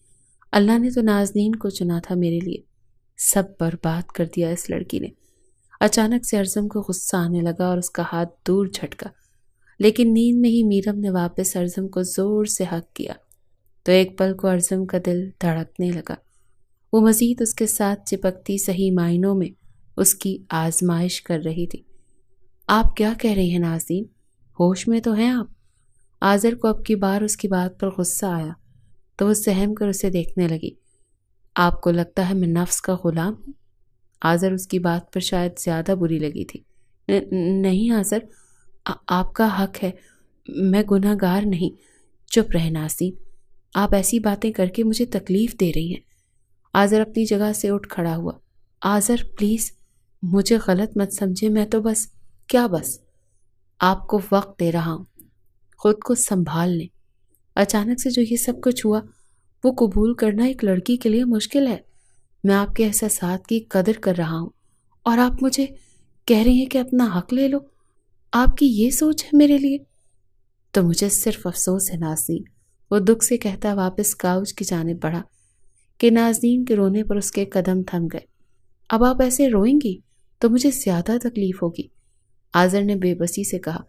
Speaker 1: اللہ نے تو نازنین کو چنا تھا میرے لیے۔ سب برباد کر دیا اس لڑکی نے۔ اچانک سے ارزم کو غصہ آنے لگا اور اس کا ہاتھ دور جھٹکا، لیکن نیند میں ہی میرم نے واپس ارزم کو زور سے ہک کیا تو ایک پل کو ارزم کا دل دھڑکنے لگا۔ وہ مزید اس کے ساتھ چپکتی صحیح معنوں میں اس کی آزمائش کر رہی تھی۔ آپ کیا کہہ رہی ہیں نازنین؟ ہوش میں تو ہیں آپ؟ آذر کو اب کی بار اس کی بات پر غصہ آیا تو وہ سہم کر اسے دیکھنے لگی۔ آپ کو لگتا ہے میں نفس کا غلام ہوں؟ آذر اس کی بات پر شاید زیادہ بری لگی تھی۔ نہیں آذر، آپ کا حق ہے، میں گناہ گار نہیں۔ چپ رہے نازنین، آپ ایسی باتیں کر کے مجھے تکلیف دے رہی ہیں۔ آذر اپنی جگہ سے اٹھ کھڑا ہوا۔ آذر پلیز مجھے غلط مت سمجھے، میں تو بس آپ کو وقت دے رہا ہوں، خود کو سنبھال لیں۔ اچانک سے جو یہ سب کچھ ہوا وہ قبول کرنا ایک لڑکی کے لیے مشکل ہے۔ میں آپ کے احساسات کی قدر کر رہا ہوں اور آپ مجھے کہہ رہی ہیں کہ اپنا حق لے لو۔ آپ کی یہ سوچ ہے میرے لیے؟ تو مجھے صرف افسوس ہے نازنین، وہ دکھ سے کہتا واپس کاؤچ کی جانب بڑھا کہ نازنین کے رونے پر اس کے قدم تھم گئے۔ اب آپ ایسے روئیں گی تو مجھے زیادہ تکلیف ہوگی، آذر نے بے بسی سے کہا۔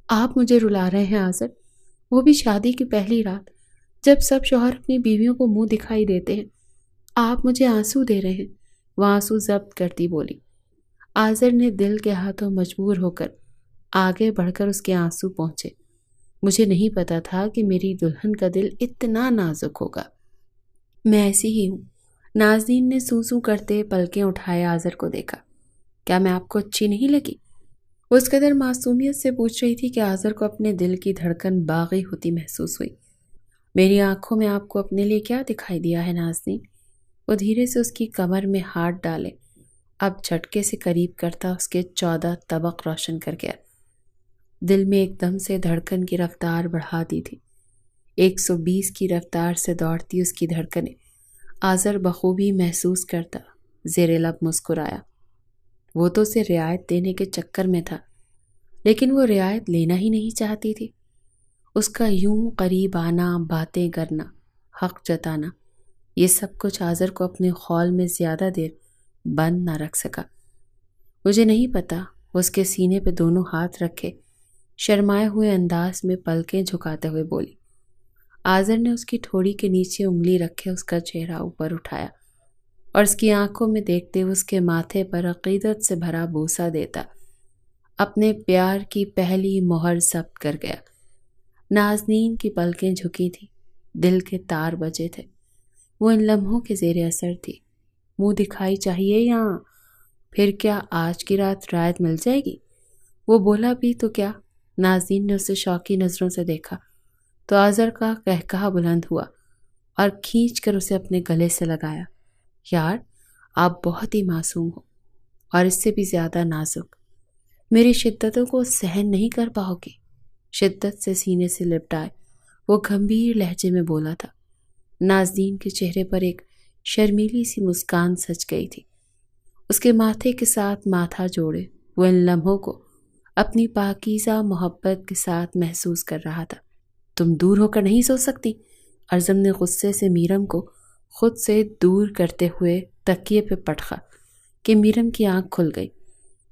Speaker 1: آپ مجھے رلا رہے ہیں آذر، وہ بھی شادی کی پہلی رات جب سب شوہر اپنی بیویوں کو منہ دکھائی دیتے ہیں۔ آپ مجھے آنسو دے رہے ہیں، وہ آنسو ضبط کرتی بولی۔ آذر نے دل کے ہاتھوں مجبور ہو کر آگے بڑھ کر اس کے آنسو پہنچے۔ مجھے نہیں پتا تھا کہ میری دلہن کا دل اتنا نازک ہوگا۔ میں ایسی ہی ہوں۔ نازنین نے سو کرتے پلکیں اٹھائے آذر کو دیکھا۔ کیا میں آپ کو اچھی نہیں لگی؟ وہ اس قدر معصومیت سے پوچھ رہی تھی کہ آذر کو اپنے دل کی دھڑکن باغی ہوتی محسوس ہوئی۔ میری آنکھوں میں آپ کو اپنے لیے کیا دکھائی دیا ہے نازنین؟ وہ دھیرے سے اس کی کمر میں ہاتھ ڈالے، اب جھٹکے سے قریب کرتا اس کے 14 طبق روشن کر گیا۔ دل میں ایک دم سے دھڑکن کی رفتار بڑھا دی تھی۔ 120 کی رفتار سے دوڑتی اس کی دھڑکنیں آذر بخوبی محسوس کرتا زیر لب مسکرایا۔ وہ تو اسے رعایت دینے کے چکر میں تھا، لیکن وہ رعایت لینا ہی نہیں چاہتی تھی۔ اس کا یوں قریب آنا، باتیں کرنا، حق جتانا، یہ سب کچھ آذر کو اپنے خول میں زیادہ دیر بند نہ رکھ سکا۔ مجھے نہیں پتا، وہ اس کے سینے پہ دونوں ہاتھ رکھے شرمائے ہوئے انداز میں پلکیں جھکاتے ہوئے بولی۔ آذر نے اس کی ٹھوڑی کے نیچے انگلی رکھے اس کا چہرہ اوپر اٹھایا اور اس کی آنکھوں میں دیکھتے ہوئے اس کے ماتھے پر عقیدت سے بھرا بوسہ دیتا اپنے پیار کی پہلی مہر ضبط کر گیا۔ نازنین کی پلکیں جھکی تھی، دل کے تار بجے تھے۔ وہ ان لمحوں کے زیر اثر تھی۔ منہ دکھائی چاہیے یا پھر کیا آج کی رات رعایت مل جائے گی؟ وہ بولا بھی تو کیا؟ نازنین نے اسے شوقی نظروں سے دیکھا تو آذر کا قہقہا بلند ہوا اور کھینچ کر اسے اپنے گلے سے لگایا۔ یار آپ بہت ہی معصوم ہو اور اس سے بھی زیادہ نازک، میری شدتوں کو سہن نہیں کر پاؤ گی۔ شدت سے سینے سے لپٹائے وہ گھمبیر لہجے میں بولا تھا۔ نازنین کے چہرے پر ایک شرمیلی سی مسکان سج گئی تھی۔ اس کے ماتھے کے ساتھ ماتھا جوڑے وہ ان لمحوں کو اپنی پاکیزہ محبت کے ساتھ محسوس کر رہا تھا۔ تم دور ہو کر نہیں سو سکتی؟ ارزم نے غصے سے میرم کو خود سے دور کرتے ہوئے تکیے پہ پٹخا کہ میرم کی آنکھ کھل گئی۔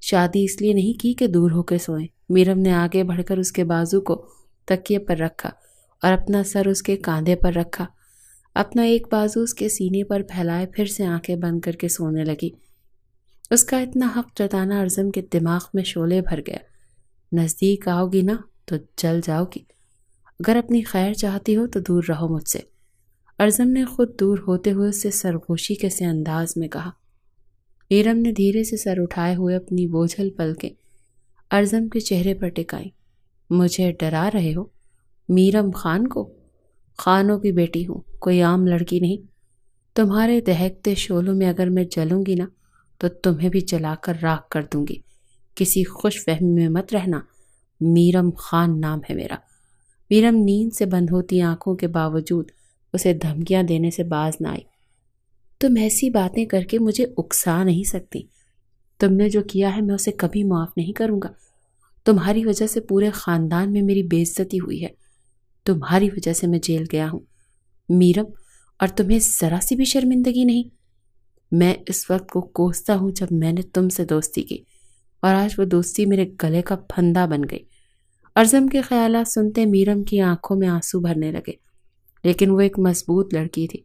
Speaker 1: شادی اس لیے نہیں کی کہ دور ہو کے سوئیں۔ میرم نے آگے بڑھ کر اس کے بازو کو تکیے پر رکھا اور اپنا سر اس کے کاندھے پر رکھا، اپنا ایک بازو اس کے سینے پر پھیلائے پھر سے آنکھیں بند کر کے سونے لگی۔ اس کا اتنا حق جتانا ارزم کے دماغ میں شعلے بھر گیا۔ نزدیک آؤ گی نا تو جل جاؤ گی، اگر اپنی خیر چاہتی ہو تو دور رہو مجھ سے، ارزم نے خود دور ہوتے ہوئے اس سے سرگوشی کے سے انداز میں کہا۔ میرم نے دھیرے سے سر اٹھائے ہوئے اپنی بوجھل پلکیں ارزم کے چہرے پر ٹکائیں۔ مجھے ڈرا رہے ہو؟ میرم خان کو؟ خانوں کی بیٹی ہوں، کوئی عام لڑکی نہیں۔ تمہارے دہکتے شعلوں میں اگر میں جلوں گی نا تو تمہیں بھی جلا کر راکھ کر دوں گی۔ کسی خوش فہمی میں مت رہنا، میرم خان نام ہے میرا۔ میرم نیند سے بند ہوتی آنکھوں کے باوجود اسے دھمکیاں دینے سے باز نہ آئی۔ تم ایسی باتیں کر کے مجھے اکسا نہیں سکتی۔ تم نے جو کیا ہے میں اسے کبھی معاف نہیں کروں گا۔ تمہاری وجہ سے پورے خاندان میں میری بے عزتی ہوئی ہے، تمہاری وجہ سے میں جیل گیا ہوں میرم، اور تمہیں ذرا سی بھی شرمندگی نہیں؟ میں اس وقت کو کوستا ہوں جب میں نے تم سے دوستی کی، اور آج وہ دوستی میرے گلے کا پھندا بن گئی۔ ارزم کے خیالات سنتے میرم کی آنکھوں میں آنسو بھرنے لگے، لیکن وہ ایک مضبوط لڑکی تھی،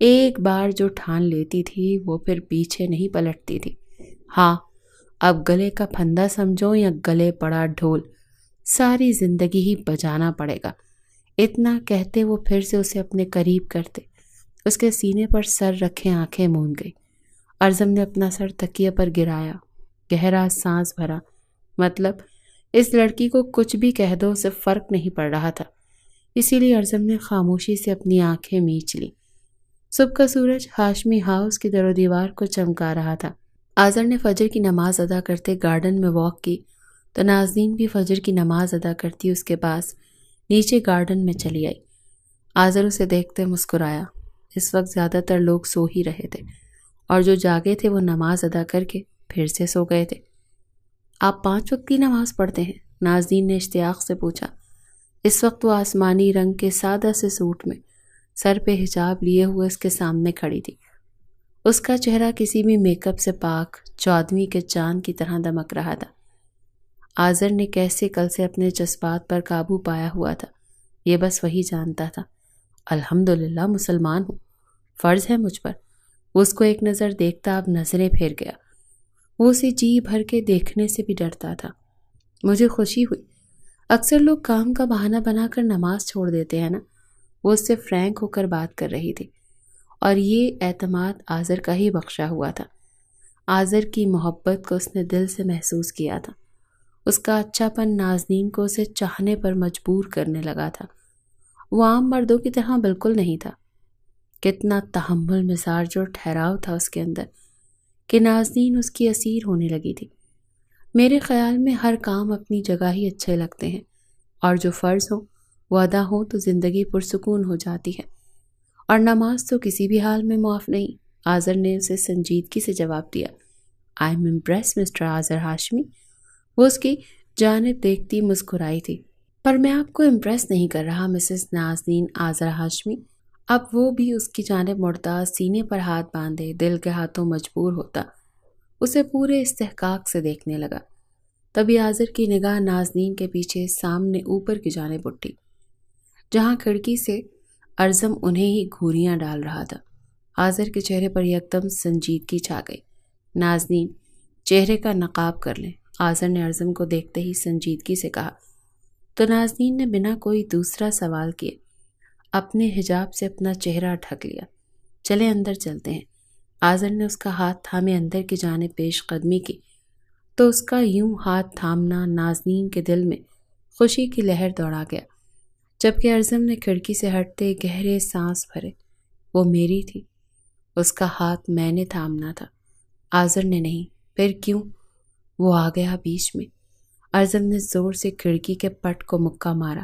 Speaker 1: ایک بار جو ٹھان لیتی تھی وہ پھر پیچھے نہیں پلٹتی تھی۔ ہاں، اب گلے کا پھندا سمجھو یا گلے پڑا ڈھول، ساری زندگی ہی بجانا پڑے گا۔ اتنا کہتے وہ پھر سے اسے اپنے قریب کرتے، اس کے سینے پر سر رکھے آنکھیں موند گئی۔ ارزم نے اپنا سر تکیے پر گرایا، گہرا سانس بھرا۔ مطلب اس لڑکی کو کچھ بھی کہہ دو اسے فرق نہیں پڑ رہا تھا، اسی لیے ارزم نے خاموشی سے اپنی آنکھیں میچ لی۔ صبح کا سورج ہاشمی ہاؤس کی در و دیوار کو چمکا رہا تھا۔ آذر نے فجر کی نماز ادا کرتے گارڈن میں واک کی تو نازنین بھی فجر کی نماز ادا کرتی اس کے پاس نیچے گارڈن میں چلی آئی۔ آذر اسے دیکھتے مسکرایا۔ اس وقت زیادہ تر لوگ سو ہی رہے تھے، اور جو جاگے تھے وہ نماز ادا کر کے پھر سے سو گئے تھے۔ آپ 5 وقت کی نماز پڑھتے ہیں؟ نازنین نے اشتیاق سے پوچھا۔ اس وقت وہ آسمانی رنگ کے سادہ سے سوٹ میں سر پہ حجاب لیے ہوئے اس کے سامنے کھڑی تھی۔ اس کا چہرہ کسی بھی میک اپ سے پاک 14ویں کے چاند کی طرح دمک رہا تھا۔ آذر نے کیسے کل سے اپنے جذبات پر قابو پایا ہوا تھا، یہ بس وہی جانتا تھا۔ الحمدللہ مسلمان ہوں، فرض ہے مجھ پر۔ وہ اس کو ایک نظر دیکھتا اب نظریں پھیر گیا۔ وہ اسے جی بھر کے دیکھنے سے بھی ڈرتا تھا۔ مجھے خوشی ہوئی، اکثر لوگ کام کا بہانہ بنا کر نماز چھوڑ دیتے ہیں نا۔ وہ اس سے فرینک ہو کر بات کر رہی تھی، اور یہ اعتماد آذر کا ہی بخشا ہوا تھا۔ آذر کی محبت کو اس نے دل سے محسوس کیا تھا۔ اس کا اچھا پن نازنین کو اسے چاہنے پر مجبور کرنے لگا تھا۔ وہ عام مردوں کی طرح بالکل نہیں تھا۔ کتنا تحمل مزاج اور ٹھہراؤ تھا اس کے اندر کہ نازنین اس کی اسیر ہونے لگی تھی۔ میرے خیال میں ہر کام اپنی جگہ ہی اچھے لگتے ہیں، اور جو فرض ہو وہ ادا ہو تو زندگی پرسکون ہو جاتی ہے، اور نماز تو کسی بھی حال میں معاف نہیں۔ آذر نے اسے سنجیدگی سے جواب دیا۔ I am impress mister Azar Hashmi. وہ اس کی جانب دیکھتی مسکرائی تھی۔ پر میں آپ کو امپریس نہیں کر رہا مسز نازنین آذر ہاشمی۔ اب وہ بھی اس کی جانب مڑتا، سینے پر ہاتھ باندھے دل کے ہاتھوں مجبور ہوتا اسے پورے استحقاق سے دیکھنے لگا۔ تبھی آذر کی نگاہ نازنین کے پیچھے سامنے اوپر کی جانب اٹھی، جہاں کھڑکی سے ارزم انہیں ہی گھوریاں ڈال رہا تھا۔ آذر کے چہرے پر یکدم سنجیدگی چھا گئی۔ نازنین، چہرے کا نقاب کر لیں، آذر نے ارزم کو دیکھتے ہی سنجیدگی سے کہا۔ تو نازنین نے بنا کوئی دوسرا سوال کیے اپنے حجاب سے اپنا چہرہ ڈھک لیا۔ چلے اندر چلتے ہیں۔ آذر نے اس کا ہاتھ تھامے اندر کی جانب پیش قدمی کی تو اس کا یوں ہاتھ تھامنا نازنین کے دل میں خوشی کی لہر دوڑا گیا، جبکہ ارزم نے کھڑکی سے ہٹتے گہرے سانس بھرے۔ وہ میری تھی، اس کا ہاتھ میں نے تھامنا تھا، آذر نے نہیں۔ پھر کیوں؟ وہ آ گیا بیچ میں۔ ارزم نے زور سے کھڑکی کے پٹ کو مکہ مارا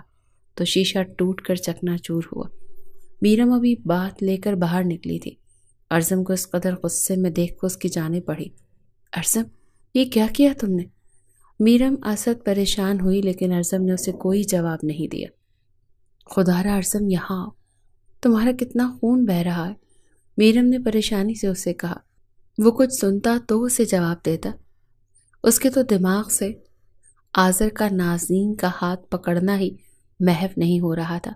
Speaker 1: تو شیشہ ٹوٹ کر چکنا چور ہوا۔ میرم ابھی بات لے کر باہر نکلی تھی۔ ارزم کو اس قدر غصے میں دیکھ کر اس کی جانب بڑھی۔ ارزم، یہ کیا کیا تم نے؟ میرم اسد پریشان ہوئی، لیکن ارزم نے اسے کوئی جواب نہیں دیا۔ خدا را ارزم، یہاں آؤ، تمہارا کتنا خون بہہ رہا ہے، میرم نے پریشانی سے اسے کہا۔ وہ کچھ سنتا تو اسے جواب دیتا، اس کے تو دماغ سے آذر کا نازنین کا ہاتھ پکڑنا ہی محو نہیں ہو رہا تھا۔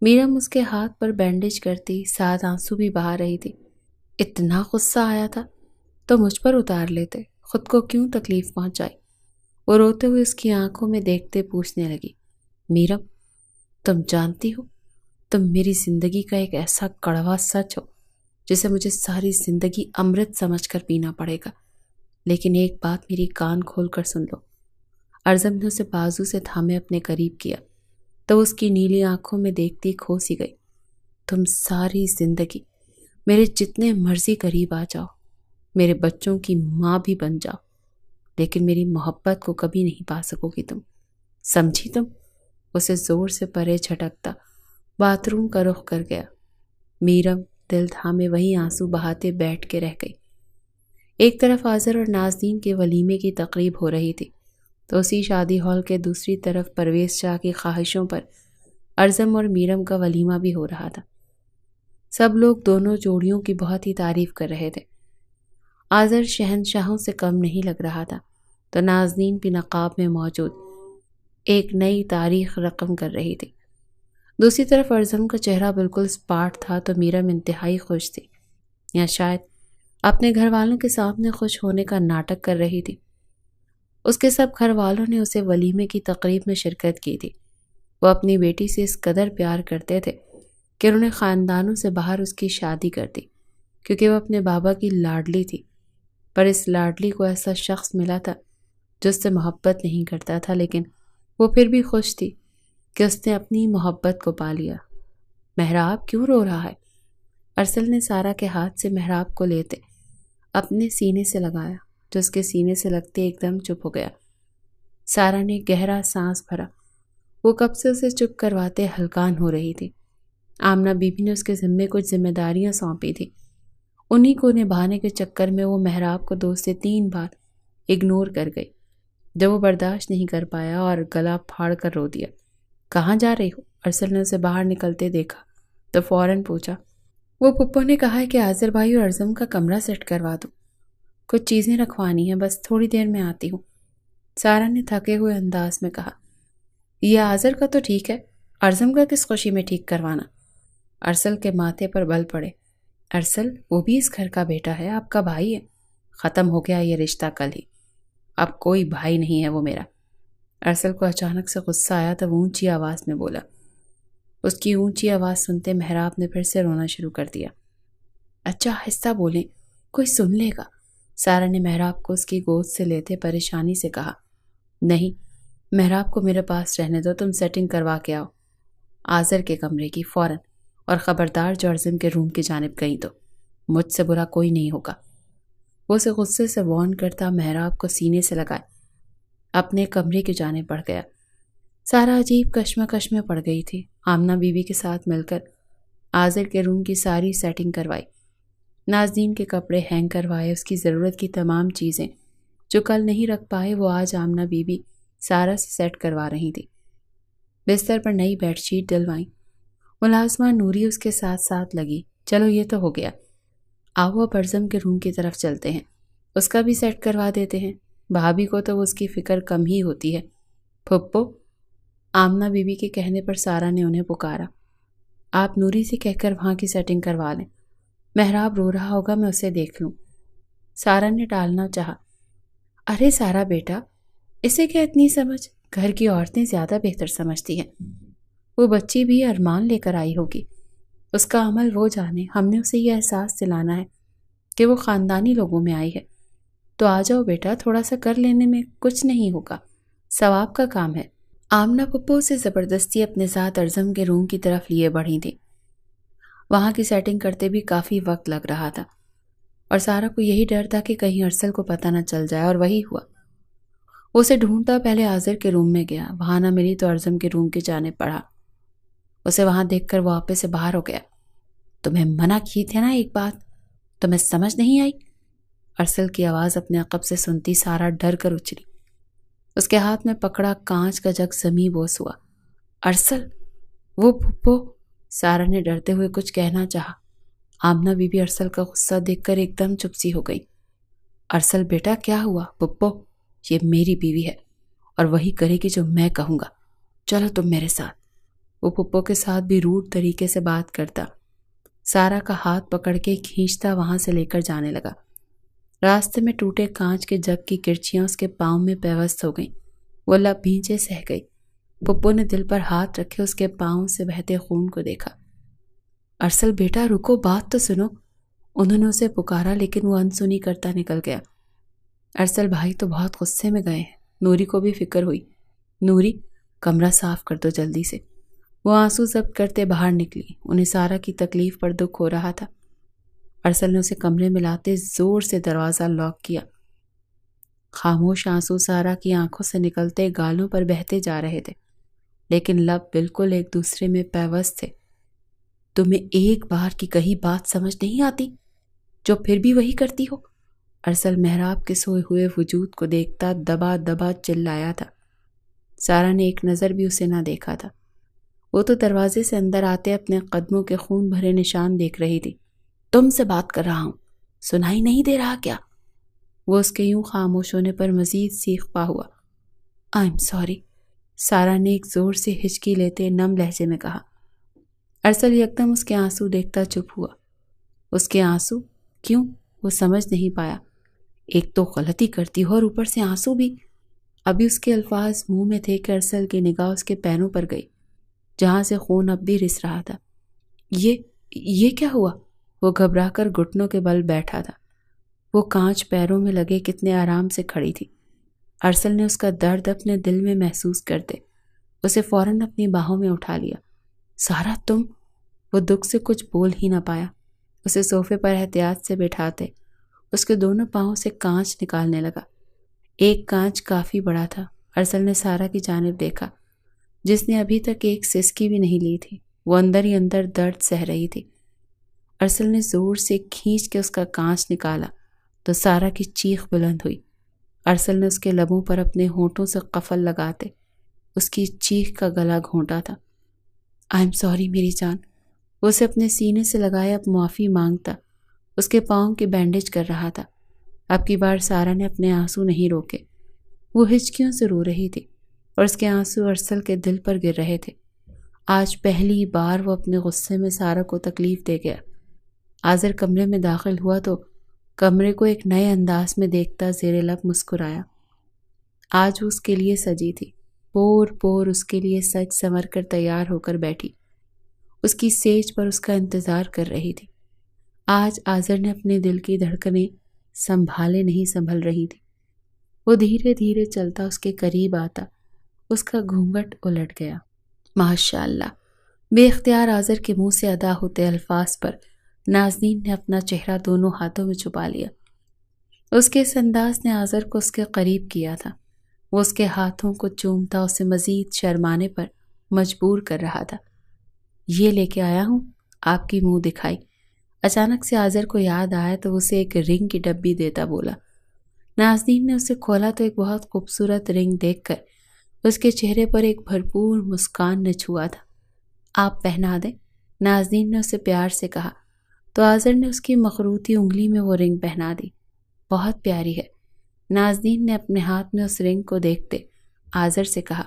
Speaker 1: میرم اس کے ہاتھ پر بینڈیج کرتی، ساتھ آنسو بھی بہا رہی تھی۔ اتنا غصہ آیا تھا تو مجھ پر اتار لیتے، خود کو کیوں تکلیف پہنچائی؟ وہ روتے ہوئے اس کی آنکھوں میں دیکھتے پوچھنے لگی، میرم، تم جانتی ہو تم میری زندگی کا ایک ایسا کڑوا سچ ہو جسے مجھے ساری زندگی امرت سمجھ کر پینا پڑے گا، لیکن ایک بات میری کان کھول کر سن لو۔ ارزم نے اسے بازو سے تھامے اپنے قریب کیا تو اس کی نیلی آنکھوں میں دیکھتی کھو سی گئی۔ تم ساری زندگی میرے جتنے مرضی قریب آ جاؤ، میرے بچوں کی ماں بھی بن جاؤ، لیکن میری محبت کو کبھی نہیں پا سکو گی تم، سمجھی تم؟ اسے زور سے پرے جھٹکتا باتھ روم کا رخ کر گیا۔ میرم دل تھامے وہی آنسو بہاتے بیٹھ کے رہ گئی۔ ایک طرف آذر اور نازنین کے ولیمے کی تقریب ہو رہی تھی تو اسی شادی ہال کے دوسری طرف پرویز شاہ کی خواہشوں پر ارزم اور میرم کا ولیمہ بھی ہو رہا تھا۔ سب لوگ دونوں جوڑیوں کی بہت ہی تعریف کر رہے تھے۔ آذر شہنشاہوں سے کم نہیں لگ رہا تھا تو نازنین بھی نقاب میں موجود ایک نئی تاریخ رقم کر رہی تھی۔ دوسری طرف ارزم کا چہرہ بالکل اسپاٹ تھا تو میرم انتہائی خوش تھی، یا شاید اپنے گھر والوں کے سامنے خوش ہونے کا ناٹک کر رہی تھی۔ اس کے سب گھر والوں نے اسے ولیمے کی تقریب میں شرکت کی تھی۔ وہ اپنی بیٹی سے اس قدر پیار کرتے تھے کہ انہوں نے خاندانوں سے باہر اس کی شادی کر دی، کیونکہ وہ اپنے بابا کی لاڈلی تھی۔ پر اس لاڈلی کو ایسا شخص ملا تھا جو اس سے محبت نہیں کرتا تھا، لیکن وہ پھر بھی خوش تھی کہ اس نے اپنی محبت کو پا لیا۔ محراب کیوں رو رہا ہے؟ ارسل نے سارا کے ہاتھ سے محراب کو لیتے اپنے سینے سے لگایا، جو اس کے سینے سے لگتے ایک دم چپ ہو گیا۔ سارا نے گہرا سانس بھرا، وہ کب سے اسے چپ کرواتے ہلکان ہو رہی تھی۔ آمنہ بی بی نے اس کے ذمے کچھ ذمہ داریاں سونپی تھی، انہی کو نبھانے کے چکر میں وہ محراب کو 2 سے 3 بار اگنور کر گئی، جب وہ برداشت نہیں کر پایا اور گلا پھاڑ کر رو دیا۔ کہاں جا رہی ہو؟ ارسل نے اسے باہر نکلتے دیکھا تو فوراً پوچھا۔ وہ پپو نے کہا ہے کہ آذر بھائی اور ارزم کا کمرہ سیٹ کروا دو، کچھ چیزیں رکھوانی ہیں، بس تھوڑی دیر میں آتی ہوں، سارا نے تھکے ہوئے انداز میں کہا۔ یہ آذر کا تو ٹھیک ہے، ارزم کا کس خوشی میں ٹھیک کروانا؟ ارسل کے ماتھے پر بل پڑے۔ ارسل وہ بھی اس گھر کا بیٹا ہے، آپ کا بھائی ہے، ختم ہو گیا یہ رشتہ کل ہی، اب کوئی بھائی نہیں ہے وہ میرا۔ ارسل کو اچانک سے غصہ آیا تو وہ اونچی آواز میں بولا۔ اس کی اونچی آواز سنتے محراب نے پھر سے رونا شروع کر دیا۔ اچھا آہستہ بولیں، کوئی سن لے گا، سارا نے محراب کو اس کی گود سے لیتے پریشانی سے کہا۔ نہیں، محراب کو میرے پاس رہنے دو، تم سیٹنگ کروا کے آؤ آذر کے کمرے کی فوراً، اور خبردار جو ارزم کے روم کی جانب گئی تو مجھ سے برا کوئی نہیں ہوگا۔ وہ اسے غصے سے وارن کرتا محراب کو سینے سے لگائے اپنے کمرے کی جانب بڑھ گیا۔ سارا عجیب کشمکش میں پڑ گئی تھی۔ آمنہ بی بی کے ساتھ مل کر آذر کے روم کی ساری سیٹنگ کروائی، نازنین کے کپڑے ہینگ کروائے، اس کی ضرورت کی تمام چیزیں جو کل نہیں رکھ پائے وہ آج آمنہ بی بی سارا سے سیٹ کروا رہی تھی۔ بستر پر نئی بیڈ شیٹ ڈلوائیں، ملازمہ نوری اس کے ساتھ ساتھ لگی۔ چلو یہ تو ہو گیا، آؤ اب ارزم کے روم کی طرف چلتے ہیں، اس کا بھی سیٹ کروا دیتے ہیں، بھابھی کو تو اس کی فکر کم ہی ہوتی ہے۔ پھپھو، آمنہ بی بی کے کہنے پر سارا نے انہیں پکارا، آپ نوری سے کہہ کر وہاں کی سیٹنگ کروا لیں، محراب رو رہا ہوگا، میں اسے دیکھ لوں۔ سارا نے ٹالنا چاہا۔ ارے سارا بیٹا، اسے کیا اتنی سمجھ، گھر کی عورتیں زیادہ بہتر سمجھتی ہیں، وہ بچی بھی ارمان لے کر آئی ہوگی، اس کا عمل وہ جانے، ہم نے اسے یہ احساس دلانا ہے کہ وہ خاندانی لوگوں میں آئی ہے، تو آ جاؤ بیٹا، تھوڑا سا کر لینے میں کچھ نہیں ہوگا، ثواب کا کام ہے۔ آمنہ پپو سے زبردستی اپنے ساتھ ارزم کے روم کی طرف لیے بڑھی تھی۔ وہاں کی سیٹنگ کرتے بھی کافی وقت لگ رہا تھا اور سارا کو یہی ڈر تھا کہ کہیں ارسل کو پتہ نہ چل جائے، اور وہی ہوا۔ وہ اسے ڈھونڈتا پہلے آذر کے روم میں گیا، وہاں نہ ملی تو ارزم کے روم کی جانب بڑھا، اسے وہاں دیکھ کر وہ آپے سے باہر ہو گیا۔ تمہیں منع کی تھے نا ایک بات، تمہیں سمجھ نہیں آئی؟ ارسل کی آواز اپنے عقب سے سنتی سارا ڈر کر اچھلی، اس کے ہاتھ میں پکڑا کانچ کا جگ زمیں بوس ہوا۔ ارسل، وہ پھپھو، سارا نے ڈرتے ہوئے کچھ کہنا چاہا۔ آمنہ بی بی ارسل کا غصہ دیکھ کر ایک دم چپ سی ہو گئی۔ ارسل بیٹا کیا ہوا؟ پھپھو، یہ میری بیوی ہے اور وہی کرے گی جو میں کہوں گا، چلو تم میرے ساتھ۔ وہ پھپھو کے ساتھ بھی روڈ طریقے سے بات کرتا۔ سارا کا ہاتھ پکڑ کے کھینچتا وہاں سے لے کر جانے لگا۔ راستے میں ٹوٹے کانچ کے جگ کی کرچیاں اس کے پاؤں میں پیوست ہو گئیں۔ وہ لب بھینچے سہ گئی۔ پھپھو نے دل پر ہاتھ رکھے اس کے پاؤں سے بہتے خون کو دیکھا۔ ارسل بیٹا رکو، بات تو سنو۔ انہوں نے اسے پکارا لیکن وہ انسنی کرتا نکل گیا۔ ارسل بھائی تو بہت غصے میں گئے ہیں۔ نوری کو بھی فکر ہوئی۔ نوری، کمرہ صاف کر دو جلدی سے۔ وہ آنسو ضبط کرتے باہر نکلی۔ انہیں سارا کی تکلیف پر دکھ ہو رہا تھا۔ ارسل نے اسے کمرے میں لاتے زور سے دروازہ لاک کیا۔ خاموش آنسو سارا کی آنکھوں سے نکلتے گالوں پر بہتے جا رہے تھے، لیکن لب بالکل ایک دوسرے میں پیوست تھے۔ تمہیں ایک بار کی کہی بات سمجھ نہیں آتی جو پھر بھی وہی کرتی ہو؟ ارسل محراب کے سوئے ہوئے وجود کو دیکھتا دبا دبا چلایا تھا۔ سارا نے ایک نظر بھی اسے نہ دیکھا تھا۔ وہ تو دروازے سے اندر آتے اپنے قدموں کے خون بھرے نشان دیکھ رہی تھی۔ تم سے بات کر رہا ہوں، سنائی نہیں دے رہا کیا؟ وہ اس کے یوں خاموش ہونے پر مزید سیخ پا ہوا۔ آئی ایم سوری، سارا نے ایک زور سے ہچکی لیتے نم لہجے میں کہا۔ ارسل یکدم اس کے آنسو دیکھتا چپ ہوا۔ اس کے آنسو؟ کیوں؟ وہ سمجھ نہیں پایا۔ ایک تو غلطی کرتی ہو اور اوپر سے آنسو بھی۔ ابھی اس کے الفاظ منہ میں تھے کہ ارسل کی نگاہ اس کے پیروں پر گئی، جہاں سے خون اب بھی رس رہا تھا۔ یہ کیا ہوا؟ وہ گھبرا کر گھٹنوں کے بل بیٹھا تھا۔ وہ کانچ پیروں میں لگے کتنے آرام سے کھڑی تھی۔ ارسل نے اس کا درد اپنے دل میں محسوس کرتے اسے فوراً اپنی باہوں میں اٹھا لیا۔ سارا تم؟ وہ دکھ سے کچھ بول ہی نہ پایا۔ اسے صوفے پر احتیاط سے بٹھاتے اس کے دونوں پاؤں سے کانچ نکالنے لگا۔ ایک کانچ کافی بڑا تھا۔ ارسل نے سارا کی جانب دیکھا، جس نے ابھی تک ایک سسکی بھی نہیں لی تھی۔ وہ اندر ہی اندر درد سہ رہی تھی۔ ارسل نے زور سے کھینچ کے اس کا کانچ نکالا تو سارا کی چیخ بلند ہوئی۔ ارسل نے اس کے لبوں پر اپنے ہونٹوں سے قفل لگاتے اس کی چیخ کا گلا گھونٹا تھا۔ آئی ایم سوری میری جان۔ وہ اسے اپنے سینے سے لگائے اب معافی مانگتا اس کے پاؤں کی بینڈیج کر رہا تھا۔ اب کی بار سارا نے اپنے آنسو نہیں روکے۔ وہ ہچکیوں سے رو رہی تھی اور اس کے آنسو ارسل کے دل پر گر رہے تھے۔ آج پہلی بار وہ اپنے غصے میں سارا کو تکلیف دے گیا۔ آذر کمرے میں داخل ہوا تو کمرے کو ایک نئے انداز میں دیکھتا زیر لب مسکرایا۔ آج وہ اس کے لیے سجی تھی، پور پور اس کے لیے سج سنور کر تیار ہو کر بیٹھی، اس کی سیج پر اس کا انتظار کر رہی تھی۔ آج آذر نے اپنے دل کی دھڑکنیں سنبھالے نہیں سنبھل رہی تھی۔ وہ دھیرے دھیرے چلتا اس کے قریب آتا، اس کا گھونگھٹ الٹ گیا۔ ماشاء اللہ، بے اختیار آذر کے منہ سے ادا ہوتے الفاظ پر نازنین نے اپنا چہرہ دونوں ہاتھوں میں چھپا لیا۔ اس کے اس انداز نے آذر کو اس کے قریب کیا تھا۔ وہ اس کے ہاتھوں کو چومتا اسے مزید شرمانے پر مجبور کر رہا تھا۔ یہ لے کے آیا ہوں، آپ کی منہ دکھائی۔ اچانک سے آذر کو یاد آیا تو اسے ایک رنگ کی ڈبی دیتا بولا۔ نازنین نے اسے کھولا تو ایک بہت خوبصورت رنگ دیکھ کر اس کے چہرے پر ایک بھرپور مسکان نے چھوا تھا۔ آپ پہنا دیں، نازنین نے اسے پیار سے کہا تو آذر نے اس کی مخروطی انگلی میں وہ رنگ پہنا دی۔ بہت پیاری ہے۔ نازنین نے اپنے ہاتھ میں اس رنگ کو دیکھتے آذر سے کہا،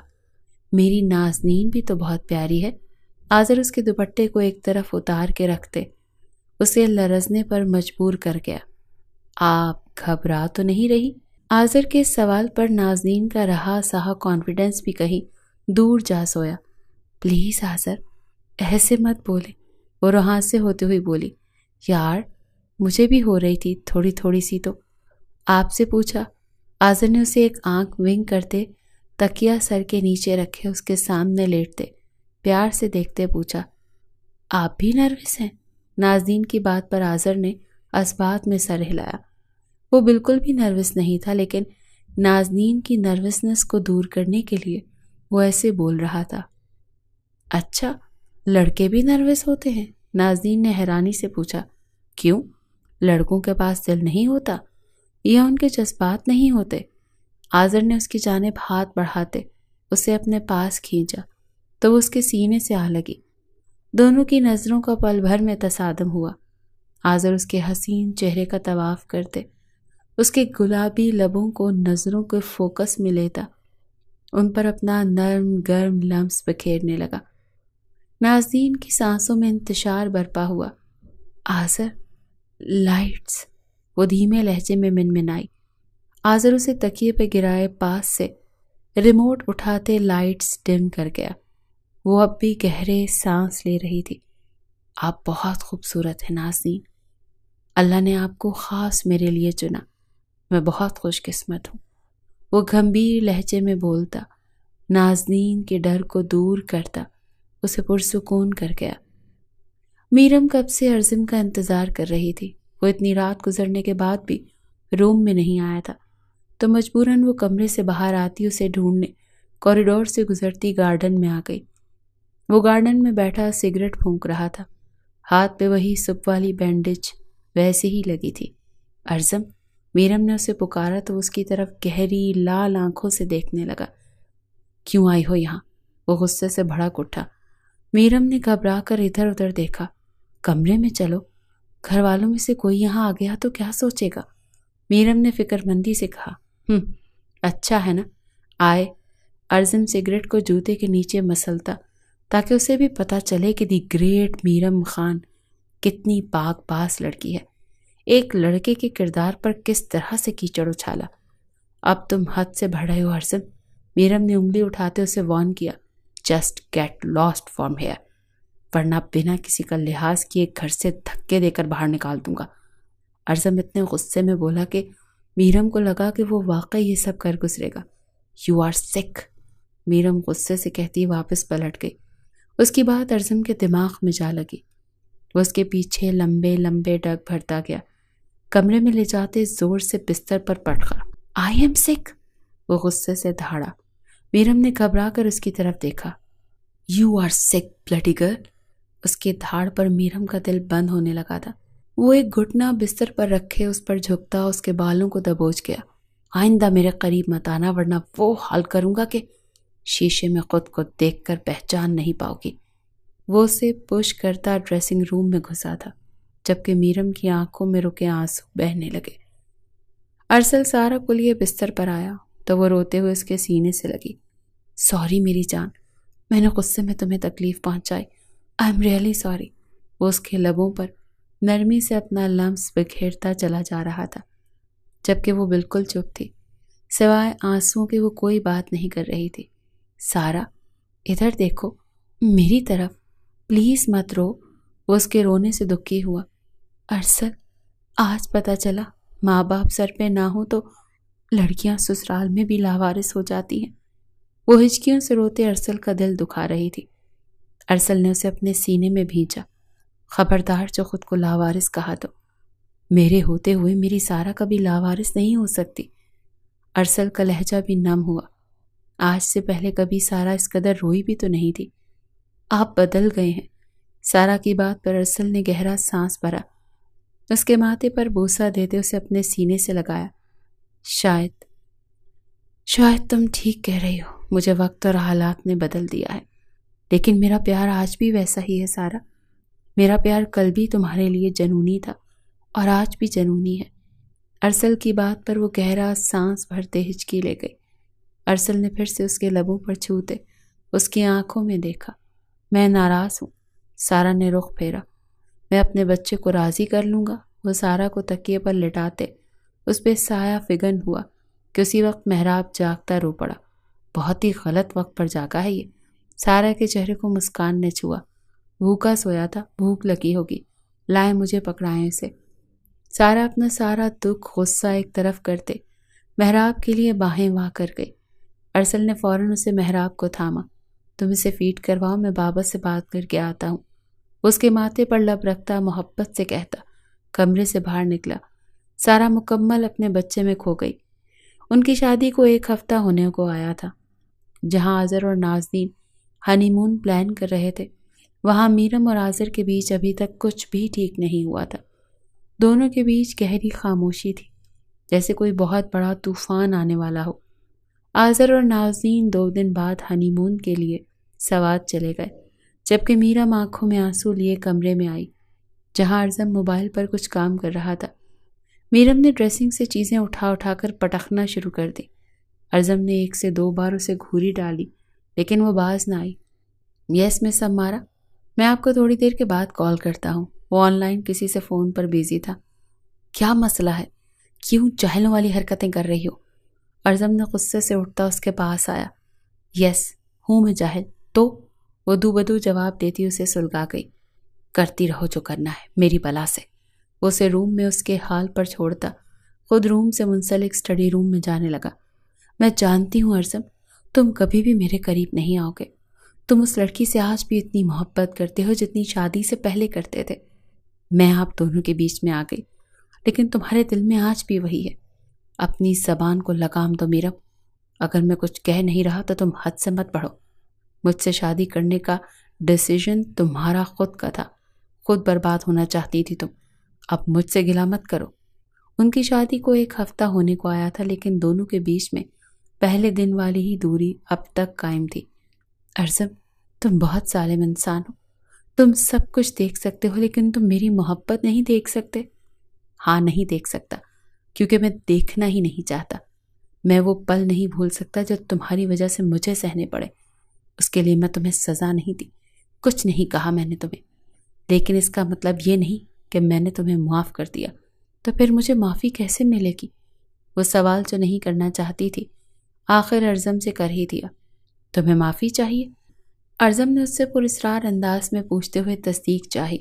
Speaker 1: میری نازنین بھی تو بہت پیاری ہے۔ آذر اس کے دوپٹے کو ایک طرف اتار کے رکھتے اسے لرزنے پر مجبور کر گیا۔ آپ گھبرا تو نہیں رہی؟ آذر کے سوال پر نازنین کا رہا سہا کانفیڈنس بھی کہیں دور جا سویا۔ پلیز آذر، ایسے مت بولے، وہ روحان سے ہوتے ہوئی بولی۔ یار مجھے بھی ہو رہی تھی تھوڑی تھوڑی سی تو۔ آپ سے پوچھا؟ آذر نے اسے ایک آنکھ ونگ کرتے تکیا سر کے نیچے رکھے اس کے سامنے لیٹتے پیار سے دیکھتے پوچھا، آپ بھی نروس ہیں؟ نازنین کی بات پر آذر نے اسبات میں سر ہلایا۔ وہ بالکل بھی نروس نہیں تھا، لیکن نازنین کی نروسنس کو دور کرنے کے لیے وہ ایسے بول رہا تھا۔ اچھا، لڑکے بھی نروس ہوتے ہیں؟ نازنین نے حیرانی سے پوچھا۔ کیوں؟ لڑکوں کے پاس دل نہیں ہوتا یا ان کے جذبات نہیں ہوتے؟ آذر نے اس کی جانب ہاتھ بڑھاتے اسے اپنے پاس کھینچا تو وہ اس کے سینے سے آ لگی۔ دونوں کی نظروں کا پل بھر میں تصادم ہوا۔ آذر اس کے حسین چہرے کا طواف کرتے اس کے گلابی لبوں کو نظروں کے فوکس میں لیتا ان پر اپنا نرم گرم لمس بکھیرنے لگا۔ نازنین کی سانسوں میں انتشار برپا ہوا۔ آذر، لائٹس، وہ دھیمے لہجے میں منمنائی۔ آذر اسے تکیے پہ گرائے پاس سے ریموٹ اٹھاتے لائٹس ڈم کر گیا۔ وہ اب بھی گہرے سانس لے رہی تھی۔ آپ بہت خوبصورت ہیں نازنین، اللہ نے آپ کو خاص میرے لیے چنا، میں بہت خوش قسمت ہوں، وہ گھمبیر لہجے میں بولتا، نازنین کے ڈر کو دور کرتا، اسے پرسکون کر گیا۔ میرم کب سے ارزم کا انتظار کر رہی تھی۔ وہ اتنی رات گزرنے کے بعد بھی روم میں نہیں آیا تھا تو مجبوراً وہ کمرے سے باہر آتی اسے ڈھونڈنے کوریڈور سے گزرتی گارڈن میں آ گئی۔ وہ گارڈن میں بیٹھا سگریٹ پھونک رہا تھا، ہاتھ پہ وہی سپ والی بینڈیج ویسے ہی لگی تھی۔ ارزم، میرم نے اسے پکارا تو اس کی طرف گہری لال آنکھوں سے دیکھنے لگا۔ کیوں آئی ہو یہاں؟ وہ غصے سے بھڑک اٹھا۔ میرم نے گھبرا کر ادھر ادھر دیکھا۔ کمرے میں چلو، گھر والوں میں سے کوئی یہاں آ گیا تو کیا سوچے گا؟ میرم نے فکر مندی سے کہا۔ اچھا ہے نا، آئے۔ ارزم سگریٹ کو جوتے کے نیچے مسلتا تاکہ اسے بھی پتا چلے کہ دی گریٹ میرم خان کتنی پاک باز لڑکی ہے، ایک لڑکے کے کردار پر کس طرح سے کیچڑ اچھالا۔ اب تم حد سے بڑھ رہے ہو ارزم، میرم نے انگلی اٹھاتے اسے وارن کیا۔ Just get lost from here, ورنہ بنا کسی کا لحاظ کیے گھر سے دھکے دے کر باہر نکال دوں گا۔ ارزم اتنے غصے میں بولا کہ میرم کو لگا کہ وہ واقعی یہ سب کر گزرے گا۔ یو آر سک، میرم غصے سے کہتی واپس پلٹ گئی۔ اس کی بات ارزم کے دماغ میں جا لگی۔ وہ اس کے پیچھے لمبے لمبے ڈگ بھرتا گیا، کمرے میں لے جاتے زور سے بستر پر پٹخا۔ آئی ایم سک، وہ غصے سے دھاڑا۔ میرم نے گھبرا کر اس کی طرف دیکھا۔ یو آر سک بلڈی گرل۔ اس کے دھاڑ پر میرم کا دل بند ہونے لگا تھا۔ وہ ایک گھٹنا بستر پر رکھے اس پر جھکتا اس کے بالوں کو دبوچ گیا۔ آئندہ میرے قریب مت آنا ورنہ وہ حال کروں گا کہ شیشے میں خود کو دیکھ کر پہچان نہیں پاؤ گی۔ وہ اسے پش کرتا ڈریسنگ روم میں گھسا تھا جبکہ میرم کی آنکھوں میں رکے آنسو بہنے لگے۔ ارسل سارا کلیے بستر پر آیا تو وہ روتے ہوئے اس کے سینے سے لگی۔ سوری میری جان، میں نے غصے میں تمہیں تکلیف پہنچائی، آئی ایم ریئلی سوری۔ وہ اس کے لبوں پر نرمی سے اپنا لمس بکھیرتا چلا جا رہا تھا جبکہ وہ بالکل چپ تھی، سوائے آنسوؤں کے وہ کوئی بات نہیں کر رہی تھی۔ سارا، ادھر دیکھو، میری طرف، پلیز مت رو۔ وہ اس کے رونے سے دکھی ہوا۔ ارسل، آج پتہ چلا ماں باپ سر پہ نہ ہو تو لڑکیاں سسرال میں بھی لاوارث ہو جاتی ہیں۔ وہ ہچکیوں سے روتے ارسل کا دل دکھا رہی تھی۔ ارسل نے اسے اپنے سینے میں بھینچا۔ خبردار جو خود کو لاوارث کہا تو میرے ہوتے ہوئے میری سارا کبھی لاوارث نہیں ہو سکتی۔ ارسل کا لہجہ بھی نم ہوا۔ آج سے پہلے کبھی سارا اس قدر روئی بھی تو نہیں تھی۔ آپ بدل گئے ہیں۔ سارا کی بات پر ارسل نے گہرا سانس بھرا، اس کے ماتھے پر بوسہ دیتے اسے اپنے سینے سے لگایا۔ شاید تم ٹھیک کہہ رہی ہو، مجھے وقت اور حالات نے بدل دیا ہے، لیکن میرا پیار آج بھی ویسا ہی ہے سارا۔ میرا پیار کل بھی تمہارے لیے جنونی تھا اور آج بھی جنونی ہے۔ ارسل کی بات پر وہ گہرا سانس بھرتے ہچکی لے گئی۔ ارسل نے پھر سے اس کے لبوں پر چھوتے اس کی آنکھوں میں دیکھا۔ میں ناراض ہوں۔ سارا نے رخ پھیرا۔ میں اپنے بچے کو راضی کر لوں گا۔ وہ سارا کو تکیے پر لٹاتے اس پہ سایہ فگن ہوا کہ اسی وقت محراب جاگتا رو پڑا۔ بہت ہی غلط وقت پر جاگا ہے یہ۔ سارا کے چہرے کو مسکان نے چھوا۔ بھوکا سویا تھا، بھوک لگی ہوگی، لائے مجھے پکڑائیں اسے۔ سارا اپنا سارا دکھ غصہ ایک طرف کرتے محراب کے لیے باہیں واہ کر گئی۔ ارسل نے فوراً اسے محراب کو تھاما۔ تم اسے فیڈ کرواؤ، میں بابا سے بات کر کے آتا ہوں۔ اس کے ماتھے پر لب رکھتا محبت سے کہتا کمرے سے باہر نکلا۔ سارا مکمل اپنے بچے میں کھو گئی۔ ان کی شادی کو 1 ہفتہ ہونے کو آیا تھا۔ جہاں آذر اور نازنین ہنی مون پلان کر رہے تھے، وہاں میرم اور آذر کے بیچ ابھی تک کچھ بھی ٹھیک نہیں ہوا تھا۔ دونوں کے بیچ گہری خاموشی تھی، جیسے کوئی بہت بڑا طوفان آنے والا ہو۔ آذر اور نازنین 2 دن بعد ہنی مون کے لیے سوات چلے گئے، جبکہ میرم آنکھوں میں آنسو لیے کمرے میں آئی جہاں ارزم موبائل پر کچھ کام کر رہا تھا۔ میرم نے ڈریسنگ سے چیزیں اٹھا کر پٹخنا شروع کر دی۔ ارزم نے 1 سے 2 بار اسے گھوری ڈالی لیکن وہ باز نہ آئی۔ یس میں سب مارا، میں آپ کو تھوڑی دیر کے بعد کال کرتا ہوں، وہ آن لائن کسی سے فون پر بیزی تھا۔ کیا مسئلہ ہے؟ کیوں جاہلوں والی حرکتیں کر رہی ہو؟ ارزم نے غصے سے اٹھتا اس کے پاس آیا۔ یس، ہوں میں جاہل تو؟ وہ دو بدو جواب دیتی اسے سلگا گئی۔ کرتی رہو جو کرنا ہے میری بلا سے۔ وہ اسے روم میں اس کے حال پر چھوڑتا خود روم سے منسلک اسٹڈی روم میں جانے لگا۔ میں جانتی ہوں ارزم، تم کبھی بھی میرے قریب نہیں آؤ گے۔ تم اس لڑکی سے آج بھی اتنی محبت کرتے ہو جتنی شادی سے پہلے کرتے تھے۔ میں آپ دونوں کے بیچ میں آ گئی، لیکن تمہارے دل میں آج بھی وہی ہے۔ اپنی زبان کو لگام دو میرم۔ اگر میں کچھ کہہ نہیں رہا تو تم حد سے مت بڑھو۔ مجھ سے شادی کرنے کا ڈیسیژن تمہارا خود کا تھا، خود برباد ہونا چاہتی تھی تم۔ اب مجھ سے گلہ مت کرو۔ ان کی شادی کو 1 ہفتہ ہونے کو آیا تھا، لیکن دونوں کے بیچ میں پہلے دن والی ہی دوری اب تک قائم تھی۔ ارزم، تم بہت ظالم انسان ہو۔ تم سب کچھ دیکھ سکتے ہو، لیکن تم میری محبت نہیں دیکھ سکتے۔ ہاں، نہیں دیکھ سکتا، کیونکہ میں دیکھنا ہی نہیں چاہتا۔ میں وہ پل نہیں بھول سکتا جو تمہاری وجہ سے مجھے سہنے پڑے۔ اس کے لیے میں تمہیں سزا نہیں دی، کچھ نہیں کہا میں نے تمہیں، لیکن اس کا مطلب یہ نہیں کہ میں نے تمہیں معاف کر دیا۔ تو پھر مجھے معافی کیسے ملے گی؟ وہ سوال جو نہیں کرنا چاہتی تھی آخر ارزم سے کر ہی دیا۔ تمہیں معافی چاہیے؟ ارزم نے اس سے پراسرار انداز میں پوچھتے ہوئے تصدیق چاہی۔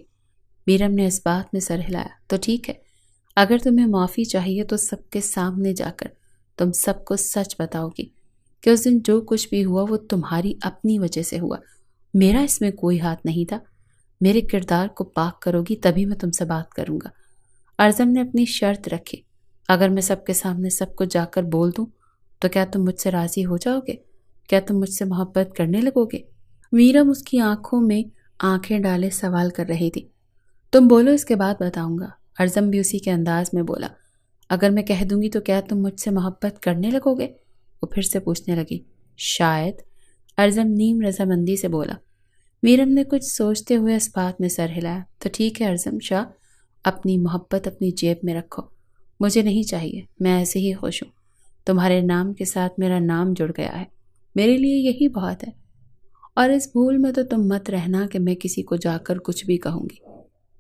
Speaker 1: میرم نے اس بات میں سر ہلایا۔ تو ٹھیک ہے، اگر تمہیں معافی چاہیے تو سب کے سامنے جا کر تم سب کو سچ بتاؤ گی کہ اس دن جو کچھ بھی ہوا وہ تمہاری اپنی وجہ سے ہوا، میرا اس میں کوئی ہاتھ نہیں تھا۔ میرے کردار کو پاک کرو گی تبھی میں تم سے بات کروں گا۔ ارزم نے اپنی شرط رکھی۔ اگر میں سب کے سامنے سب کو جا کر بول دوں تو کیا تم مجھ سے راضی ہو جاؤ گے؟ کیا تم مجھ سے محبت کرنے لگو گے؟ میرم اس کی آنکھوں میں آنکھیں ڈالے سوال کر رہی تھی۔ تم بولو، اس کے بعد بتاؤں گا۔ ارزم بھی اسی کے انداز میں بولا۔ اگر میں کہہ دوں گی تو کیا تم مجھ سے محبت کرنے لگو گے؟ وہ پھر سے پوچھنے لگی۔ شاید، ارزم نیم رضامندی سے بولا۔ میرم نے کچھ سوچتے ہوئے اس بات میں سر ہلایا۔ تو ٹھیک ہے ارزم شاہ، اپنی محبت اپنی جیب میں رکھو، مجھے نہیں چاہیے، میں ایسے ہی خوش ہوں۔ تمہارے نام کے ساتھ میرا نام جڑ گیا ہے، میرے لیے یہی بہت ہے۔ اور اس بھول میں تو تم مت رہنا کہ میں کسی کو جا کر کچھ بھی کہوں گی۔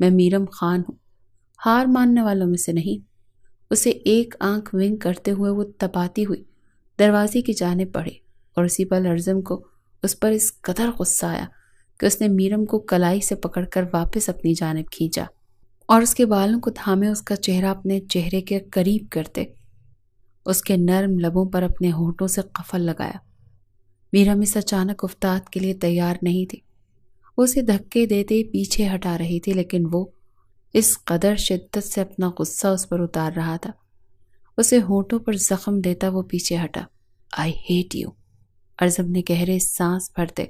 Speaker 1: میں میرم خان ہوں، ہار ماننے والوں میں سے نہیں۔ اسے ایک آنکھ ونگ کرتے ہوئے وہ تپاتی ہوئی دروازے کی جانب بڑھی، اور اسی پل ارزم کو اس پر اس قدر غصہ آیا کہ اس نے میرم کو کلائی سے پکڑ کر واپس اپنی جانب کھینچا اور اس کے بالوں کو تھامے اس کا چہرہ اپنے چہرے کے قریب کرتے اس کے نرم لبوں پر اپنے ہونٹوں سے قفل لگایا۔ میرم اس اچانک افتاد کے لیے تیار نہیں تھی۔ وہ اسے دھکے دیتے پیچھے ہٹا رہی تھی، لیکن وہ اس قدر شدت سے اپنا غصہ اس پر اتار رہا تھا، اسے ہونٹوں پر زخم دیتا وہ پیچھے ہٹا۔ I hate you، ارزم نے گہرے سانس بھرتے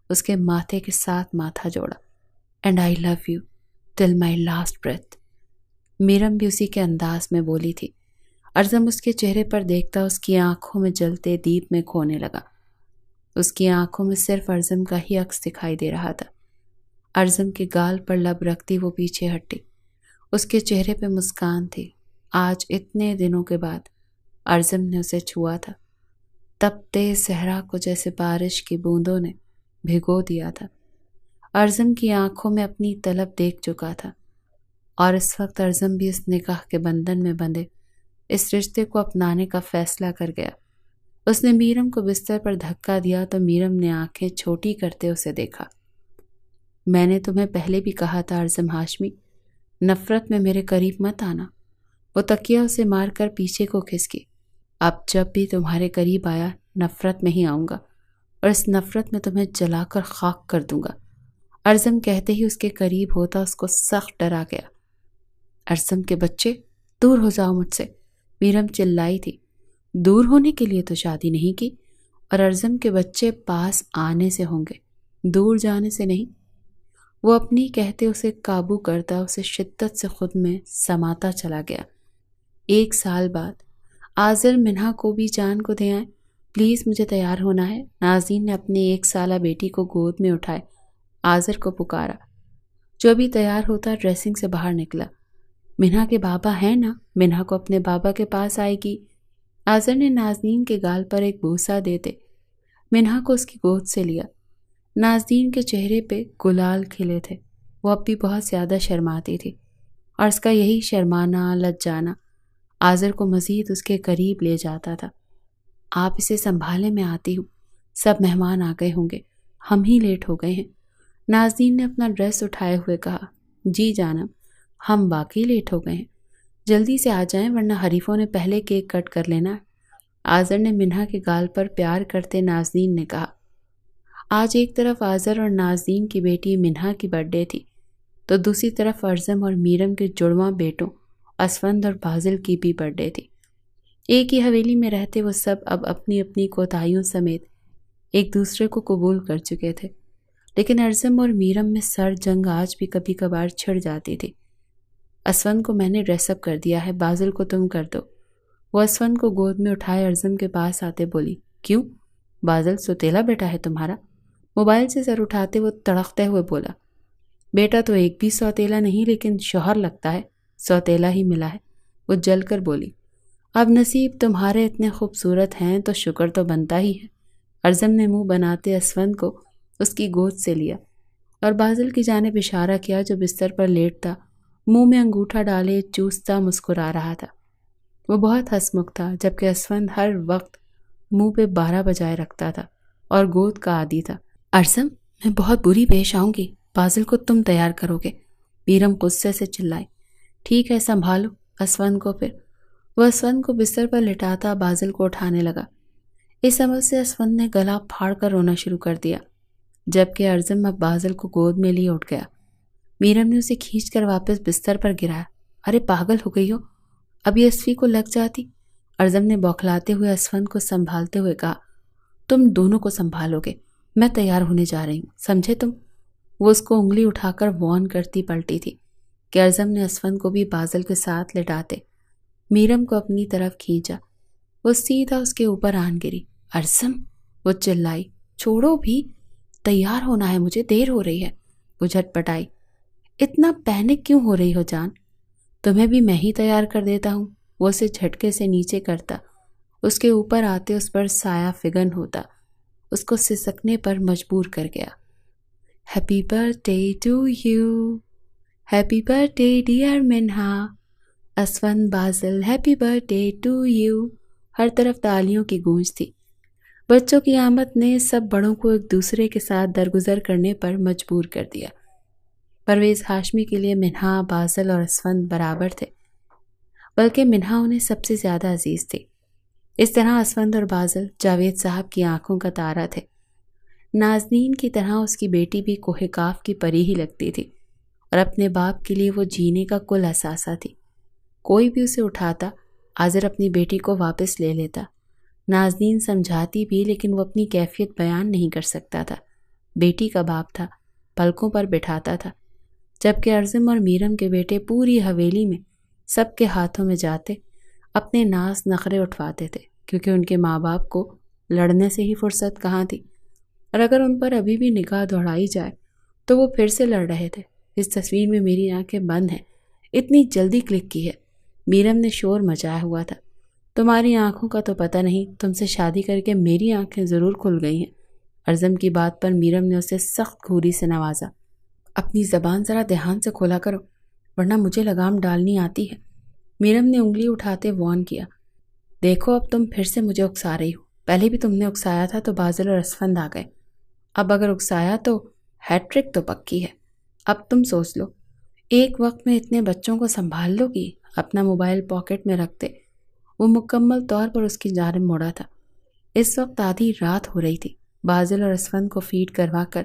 Speaker 1: اس کے ماتھے کے ساتھ ماتھا جوڑا۔ And I love you till my last breath، میرم بھی اسی کے انداز میں بولی تھی۔ ارزم اس کے چہرے پر دیکھتا اس کی آنکھوں میں جلتے دیپ میں کھونے لگا۔ اس کی آنکھوں میں صرف ارزم کا ہی عکس دکھائی دے رہا تھا۔ ارزم کے گال پر لب رکھتی وہ پیچھے ہٹی۔ اس کے چہرے پہ مسکان تھی۔ آج اتنے دنوں کے بعد ارزم نے اسے چھوا تھا۔ تپتے صحرا کو جیسے بارش کی بوندوں نے بھگو دیا تھا۔ ارزم کی آنکھوں میں اپنی طلب دیکھ چکا تھا، اور اس وقت ارزم بھی اس نکاح کے بندھن میں بندھے اس رشتے کو اپنانے کا فیصلہ کر گیا۔ اس نے میرم کو بستر پر دھکا دیا تو میرم نے آنکھیں چھوٹی کرتے اسے دیکھا۔ میں نے تمہیں پہلے بھی کہا تھا ارزم ہاشمی، نفرت میں میرے قریب مت آنا۔ وہ تکیہ اسے مار کر پیچھے کو کھسکی۔ اب جب بھی تمہارے قریب آیا نفرت میں ہی آؤں گا، اور اس نفرت میں تمہیں جلا کر خاک کر دوں گا۔ ارزم کہتے ہی اس کے قریب ہوتا اس کو سخت ڈرا گیا۔ ارزم کے بچے، دور ہو جاؤ مجھ سے، میرم چلائی تھی۔ دور ہونے کے لیے تو شادی نہیں کی، اور ارزم کے بچے پاس آنے سے ہوں گے، دور جانے سے نہیں۔ وہ اپنی کہتے اسے قابو کرتا اسے شدت سے خود میں سماتا چلا گیا۔ 1 سال بعد آذر منہا کو بھی جان کو دے آئیں، پلیز مجھے تیار ہونا ہے۔ نازنین نے اپنے 1 سالہ بیٹی کو گود میں اٹھائے آذر کو پکارا، جو ابھی تیار ہوتا ڈریسنگ سے باہر نکلا۔ منہا کے بابا ہیں نا، منہا کو اپنے بابا کے پاس آئے گی۔ آذر نے نازنین کے گال پر ایک بوسہ دیتے منہا کو اس کی گود سے لیا۔ نازنین کے چہرے پہ گلال کھلے تھے۔ وہ اب بھی بہت زیادہ شرماتی تھی اور اس کا یہی شرمانا، لجانا آذر کو مزید اس کے قریب لے جاتا تھا۔ آپ اسے سنبھالے، میں آتی ہوں، سب مہمان آ گئے ہوں گے، ہم ہی لیٹ ہو گئے ہیں۔ نازنین نے اپنا ڈریس اٹھائے ہوئے کہا۔ جی جانب، ہم واقعی لیٹ ہو گئے ہیں، جلدی سے آ جائیں ورنہ حریفوں نے پہلے کیک کٹ کر لینا ہے۔ آذر نے منہا کے گال پر پیار کرتے نازنین نے کہا۔ آج ایک طرف آذر اور نازنین کی بیٹی منہا کی برتھ ڈے تھی تو دوسری طرف ارزم اور میرم کے جڑواں بیٹوں اسفند اور بازل کی بھی برتھ ڈے تھی۔ ایک ہی حویلی میں رہتے وہ سب اب اپنی اپنی کوتاہیوں سمیت ایک دوسرے کو قبول کر چکے تھے، لیکن ارزم اور میرم میں سر جنگ آج بھی کبھی کبھار چھڑ جاتی تھی۔ اسفند کو میں نے ڈریس اپ کر دیا ہے، بازل کو تم کر دو۔ وہ اسفند کو گود میں اٹھائے ارزم کے پاس آتے بولی۔ کیوں؟ بازل سوتیلا بیٹا ہے تمہارا؟ موبائل سے سر اٹھاتے وہ تڑکتے ہوئے بولا۔ بیٹا تو ایک بھی سوتیلا نہیں، لیکن شوہر لگتا ہے سوتیلا ہی ملا ہے۔ وہ جل کر بولی۔ اب نصیب تمہارے اتنے خوبصورت ہیں تو شکر تو بنتا ہی ہے۔ ارزم نے منہ بناتے اسفند کو اس کی گود سے لیا اور بازل کی جانب اشارہ کیا جو بستر پر لیٹتا، منہ میں انگوٹھا ڈالے چوستا مسکرا رہا تھا۔ وہ بہت ہنسمکھ تھا، جبکہ اسفند ہر وقت منہ پہ 12 بجائے رکھتا تھا اور گود کا عادی تھا۔ ارزم، میں بہت بری پیش آؤں گی، بازل کو تم تیار کرو گے، میرم غصے سے چلائی۔ ٹھیک ہے، سنبھالو اسفند کو۔ پھر وہ اسفند کو بستر پر لٹاتا بازل کو اٹھانے لگا۔ اس عمل سے اسفند نے گلا پھاڑ کر رونا شروع کر دیا، جبکہ ارزم اب بازل کو گود میں لی اٹھ گیا۔ میرم نے اسے کھینچ کر واپس بستر پر گرایا۔ ارے پاگل ہو گئی ہو، اب یہ اسفی کو لگ جاتی۔ ارزم نے بوکھلاتے ہوئے اسفند کو سنبھالتے ہوئے کہا۔ تم دونوں کو سنبھالو گے، میں تیار ہونے جا رہی ہوں، سمجھے تم؟ وہ اس کو انگلی اٹھا کر وارن کرتی پلٹی تھی کہ ارزم نے اسفند کو بھی بازل کے ساتھ لٹاتے میرم کو اپنی طرف کھینچا۔ وہ سیدھا اس کے اوپر آن گری۔ ارزم، وہ چلائی، چھوڑو بھی، تیار ہونا ہے مجھے، دیر ہو رہی ہے۔ وہ جھٹ پٹائی۔ اتنا پینک کیوں ہو رہی ہو جان؟ تمہیں بھی میں ہی تیار کر دیتا ہوں۔ وہ اسے جھٹکے سے نیچے کرتا، اس کے اوپر آتے اس پر سایہ فگن ہوتا، اس کو سسکنے پر مجبور کر گیا۔ Happy birthday to you, happy birthday dear Minha, Asfand, Bazil, happy birthday to you. ہر طرف تالیوں کی گونج تھی۔ بچوں کی آمد نے سب بڑوں کو ایک دوسرے کے ساتھ درگزر کرنے پر مجبور کر دیا۔ پرویز ہاشمی کے لیے منہا، بازل اور اسفند برابر تھے، بلکہ منہا انہیں سب سے زیادہ عزیز تھی۔ اس طرح اسفند اور بازل جاوید صاحب کی آنکھوں کا تارا تھے۔ نازنین کی طرح اس کی بیٹی بھی کوہ کاف کی پری ہی لگتی تھی اور اپنے باپ کے لیے وہ جینے کا کل اثاثہ تھی۔ کوئی بھی اسے اٹھاتا، آذر اپنی بیٹی کو واپس لے لیتا۔ نازنین سمجھاتی بھی، لیکن وہ اپنی کیفیت بیان نہیں کر سکتا تھا۔ بیٹی کا باپ تھا، پلکوں پر بٹھاتا تھا، جبکہ ارزم اور میرم کے بیٹے پوری حویلی میں سب کے ہاتھوں میں جاتے، اپنے ناز نخرے اٹھواتے تھے، کیونکہ ان کے ماں باپ کو لڑنے سے ہی فرصت کہاں تھی، اور اگر ان پر ابھی بھی نگاہ دوڑائی جائے تو وہ پھر سے لڑ رہے تھے۔ اس تصویر میں میری آنکھیں بند ہیں، اتنی جلدی کلک کی ہے، میرم نے شور مچایا ہوا تھا۔ تمہاری آنکھوں کا تو پتہ نہیں، تم سے شادی کر کے میری آنکھیں ضرور کھل گئی ہیں۔ ارزم کی بات پر میرم نے اسے سخت گھوری سے نوازا۔ اپنی زبان ذرا دھیان سے کھولا کرو، ورنہ مجھے لگام ڈالنی آتی ہے۔ میرم نے انگلی اٹھاتے وارن کیا۔ دیکھو اب تم پھر سے مجھے اکسا رہی ہو، پہلے بھی تم نے اکسایا تھا تو بازل اور اسفند آ گئے، اب اگر اکسایا تو ہیٹ ٹرک تو پکی ہے۔ اب تم سوچ لو، ایک وقت میں اتنے بچوں کو سنبھال لو گی؟ اپنا موبائل پاکٹ میں رکھتے وہ مکمل طور پر اس کی جانب موڑا تھا۔ اس وقت آدھی رات ہو رہی تھی۔ بازل اور اسفند کو فیڈ کروا کر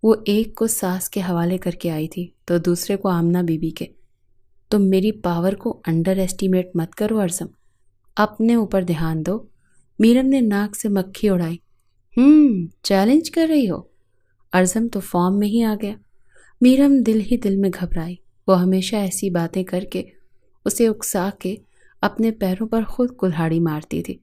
Speaker 1: وہ ایک کو ساس کے حوالے کر کے آئی تھی تو دوسرے کو آمنہ بی بی کے۔ تم میری پاور کو انڈر ایسٹیمیٹ مت کرو ارزم، اپنے اوپر دھیان دو۔ میرم نے ناک سے مکھی اڑائی۔ چیلنج کر رہی ہو؟ ارزم تو فارم میں ہی آ گیا۔ میرم دل ہی دل میں گھبرائی۔ وہ ہمیشہ ایسی باتیں کر کے اسے اکسا کے اپنے پیروں پر خود کلہاڑی مارتی تھی۔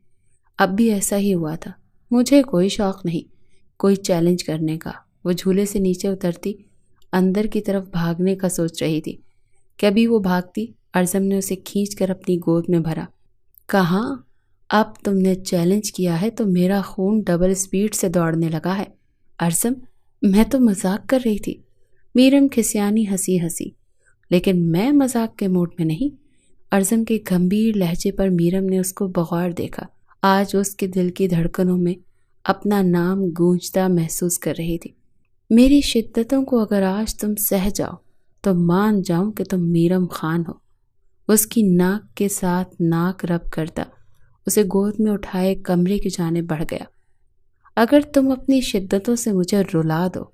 Speaker 1: اب بھی ایسا ہی ہوا تھا۔ مجھے کوئی شوق نہیں کوئی چیلنج کرنے کا۔ وہ جھولے سے نیچے اترتی اندر کی طرف بھاگنے کا سوچ رہی تھی کہ ابھی وہ بھاگتی، ارزم نے اسے کھینچ کر اپنی گود میں بھرا۔ کہاں؟ اب تم نے چیلنج کیا ہے تو میرا خون ڈبل سپیڈ سے دوڑنے لگا ہے۔ ارزم، میں تو مذاق کر رہی تھی، میرم کھسیانی ہنسی ہنسی، لیکن میں مذاق کے موڈ میں نہیں۔ ارزم کے گمبھیر لہجے پر میرم نے اس کو بغور دیکھا۔ آج اس کے دل کی دھڑکنوں میں اپنا نام گونجتا محسوس کر رہی تھی۔ میری شدتوں کو اگر آج تم سہ جاؤ تو مان جاؤں کہ تم میرم خان ہو۔ اس کی ناک کے ساتھ ناک رب کرتا اسے گود میں اٹھائے کمرے کی جانب بڑھ گیا۔ اگر تم اپنی شدتوں سے مجھے رلا دو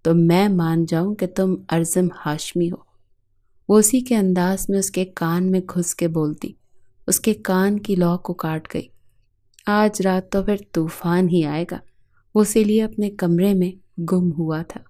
Speaker 1: تو میں مان جاؤں کہ تم ارزم ہاشمی ہو۔ وہ اسی کے انداز میں اس کے کان میں گھس کے بولتی، اس کے کان کی لو کو کاٹ گئی۔ آج رات تو پھر طوفان ہی آئے گا۔ وہ اسی لیے اپنے کمرے میں گم ہوا تھا۔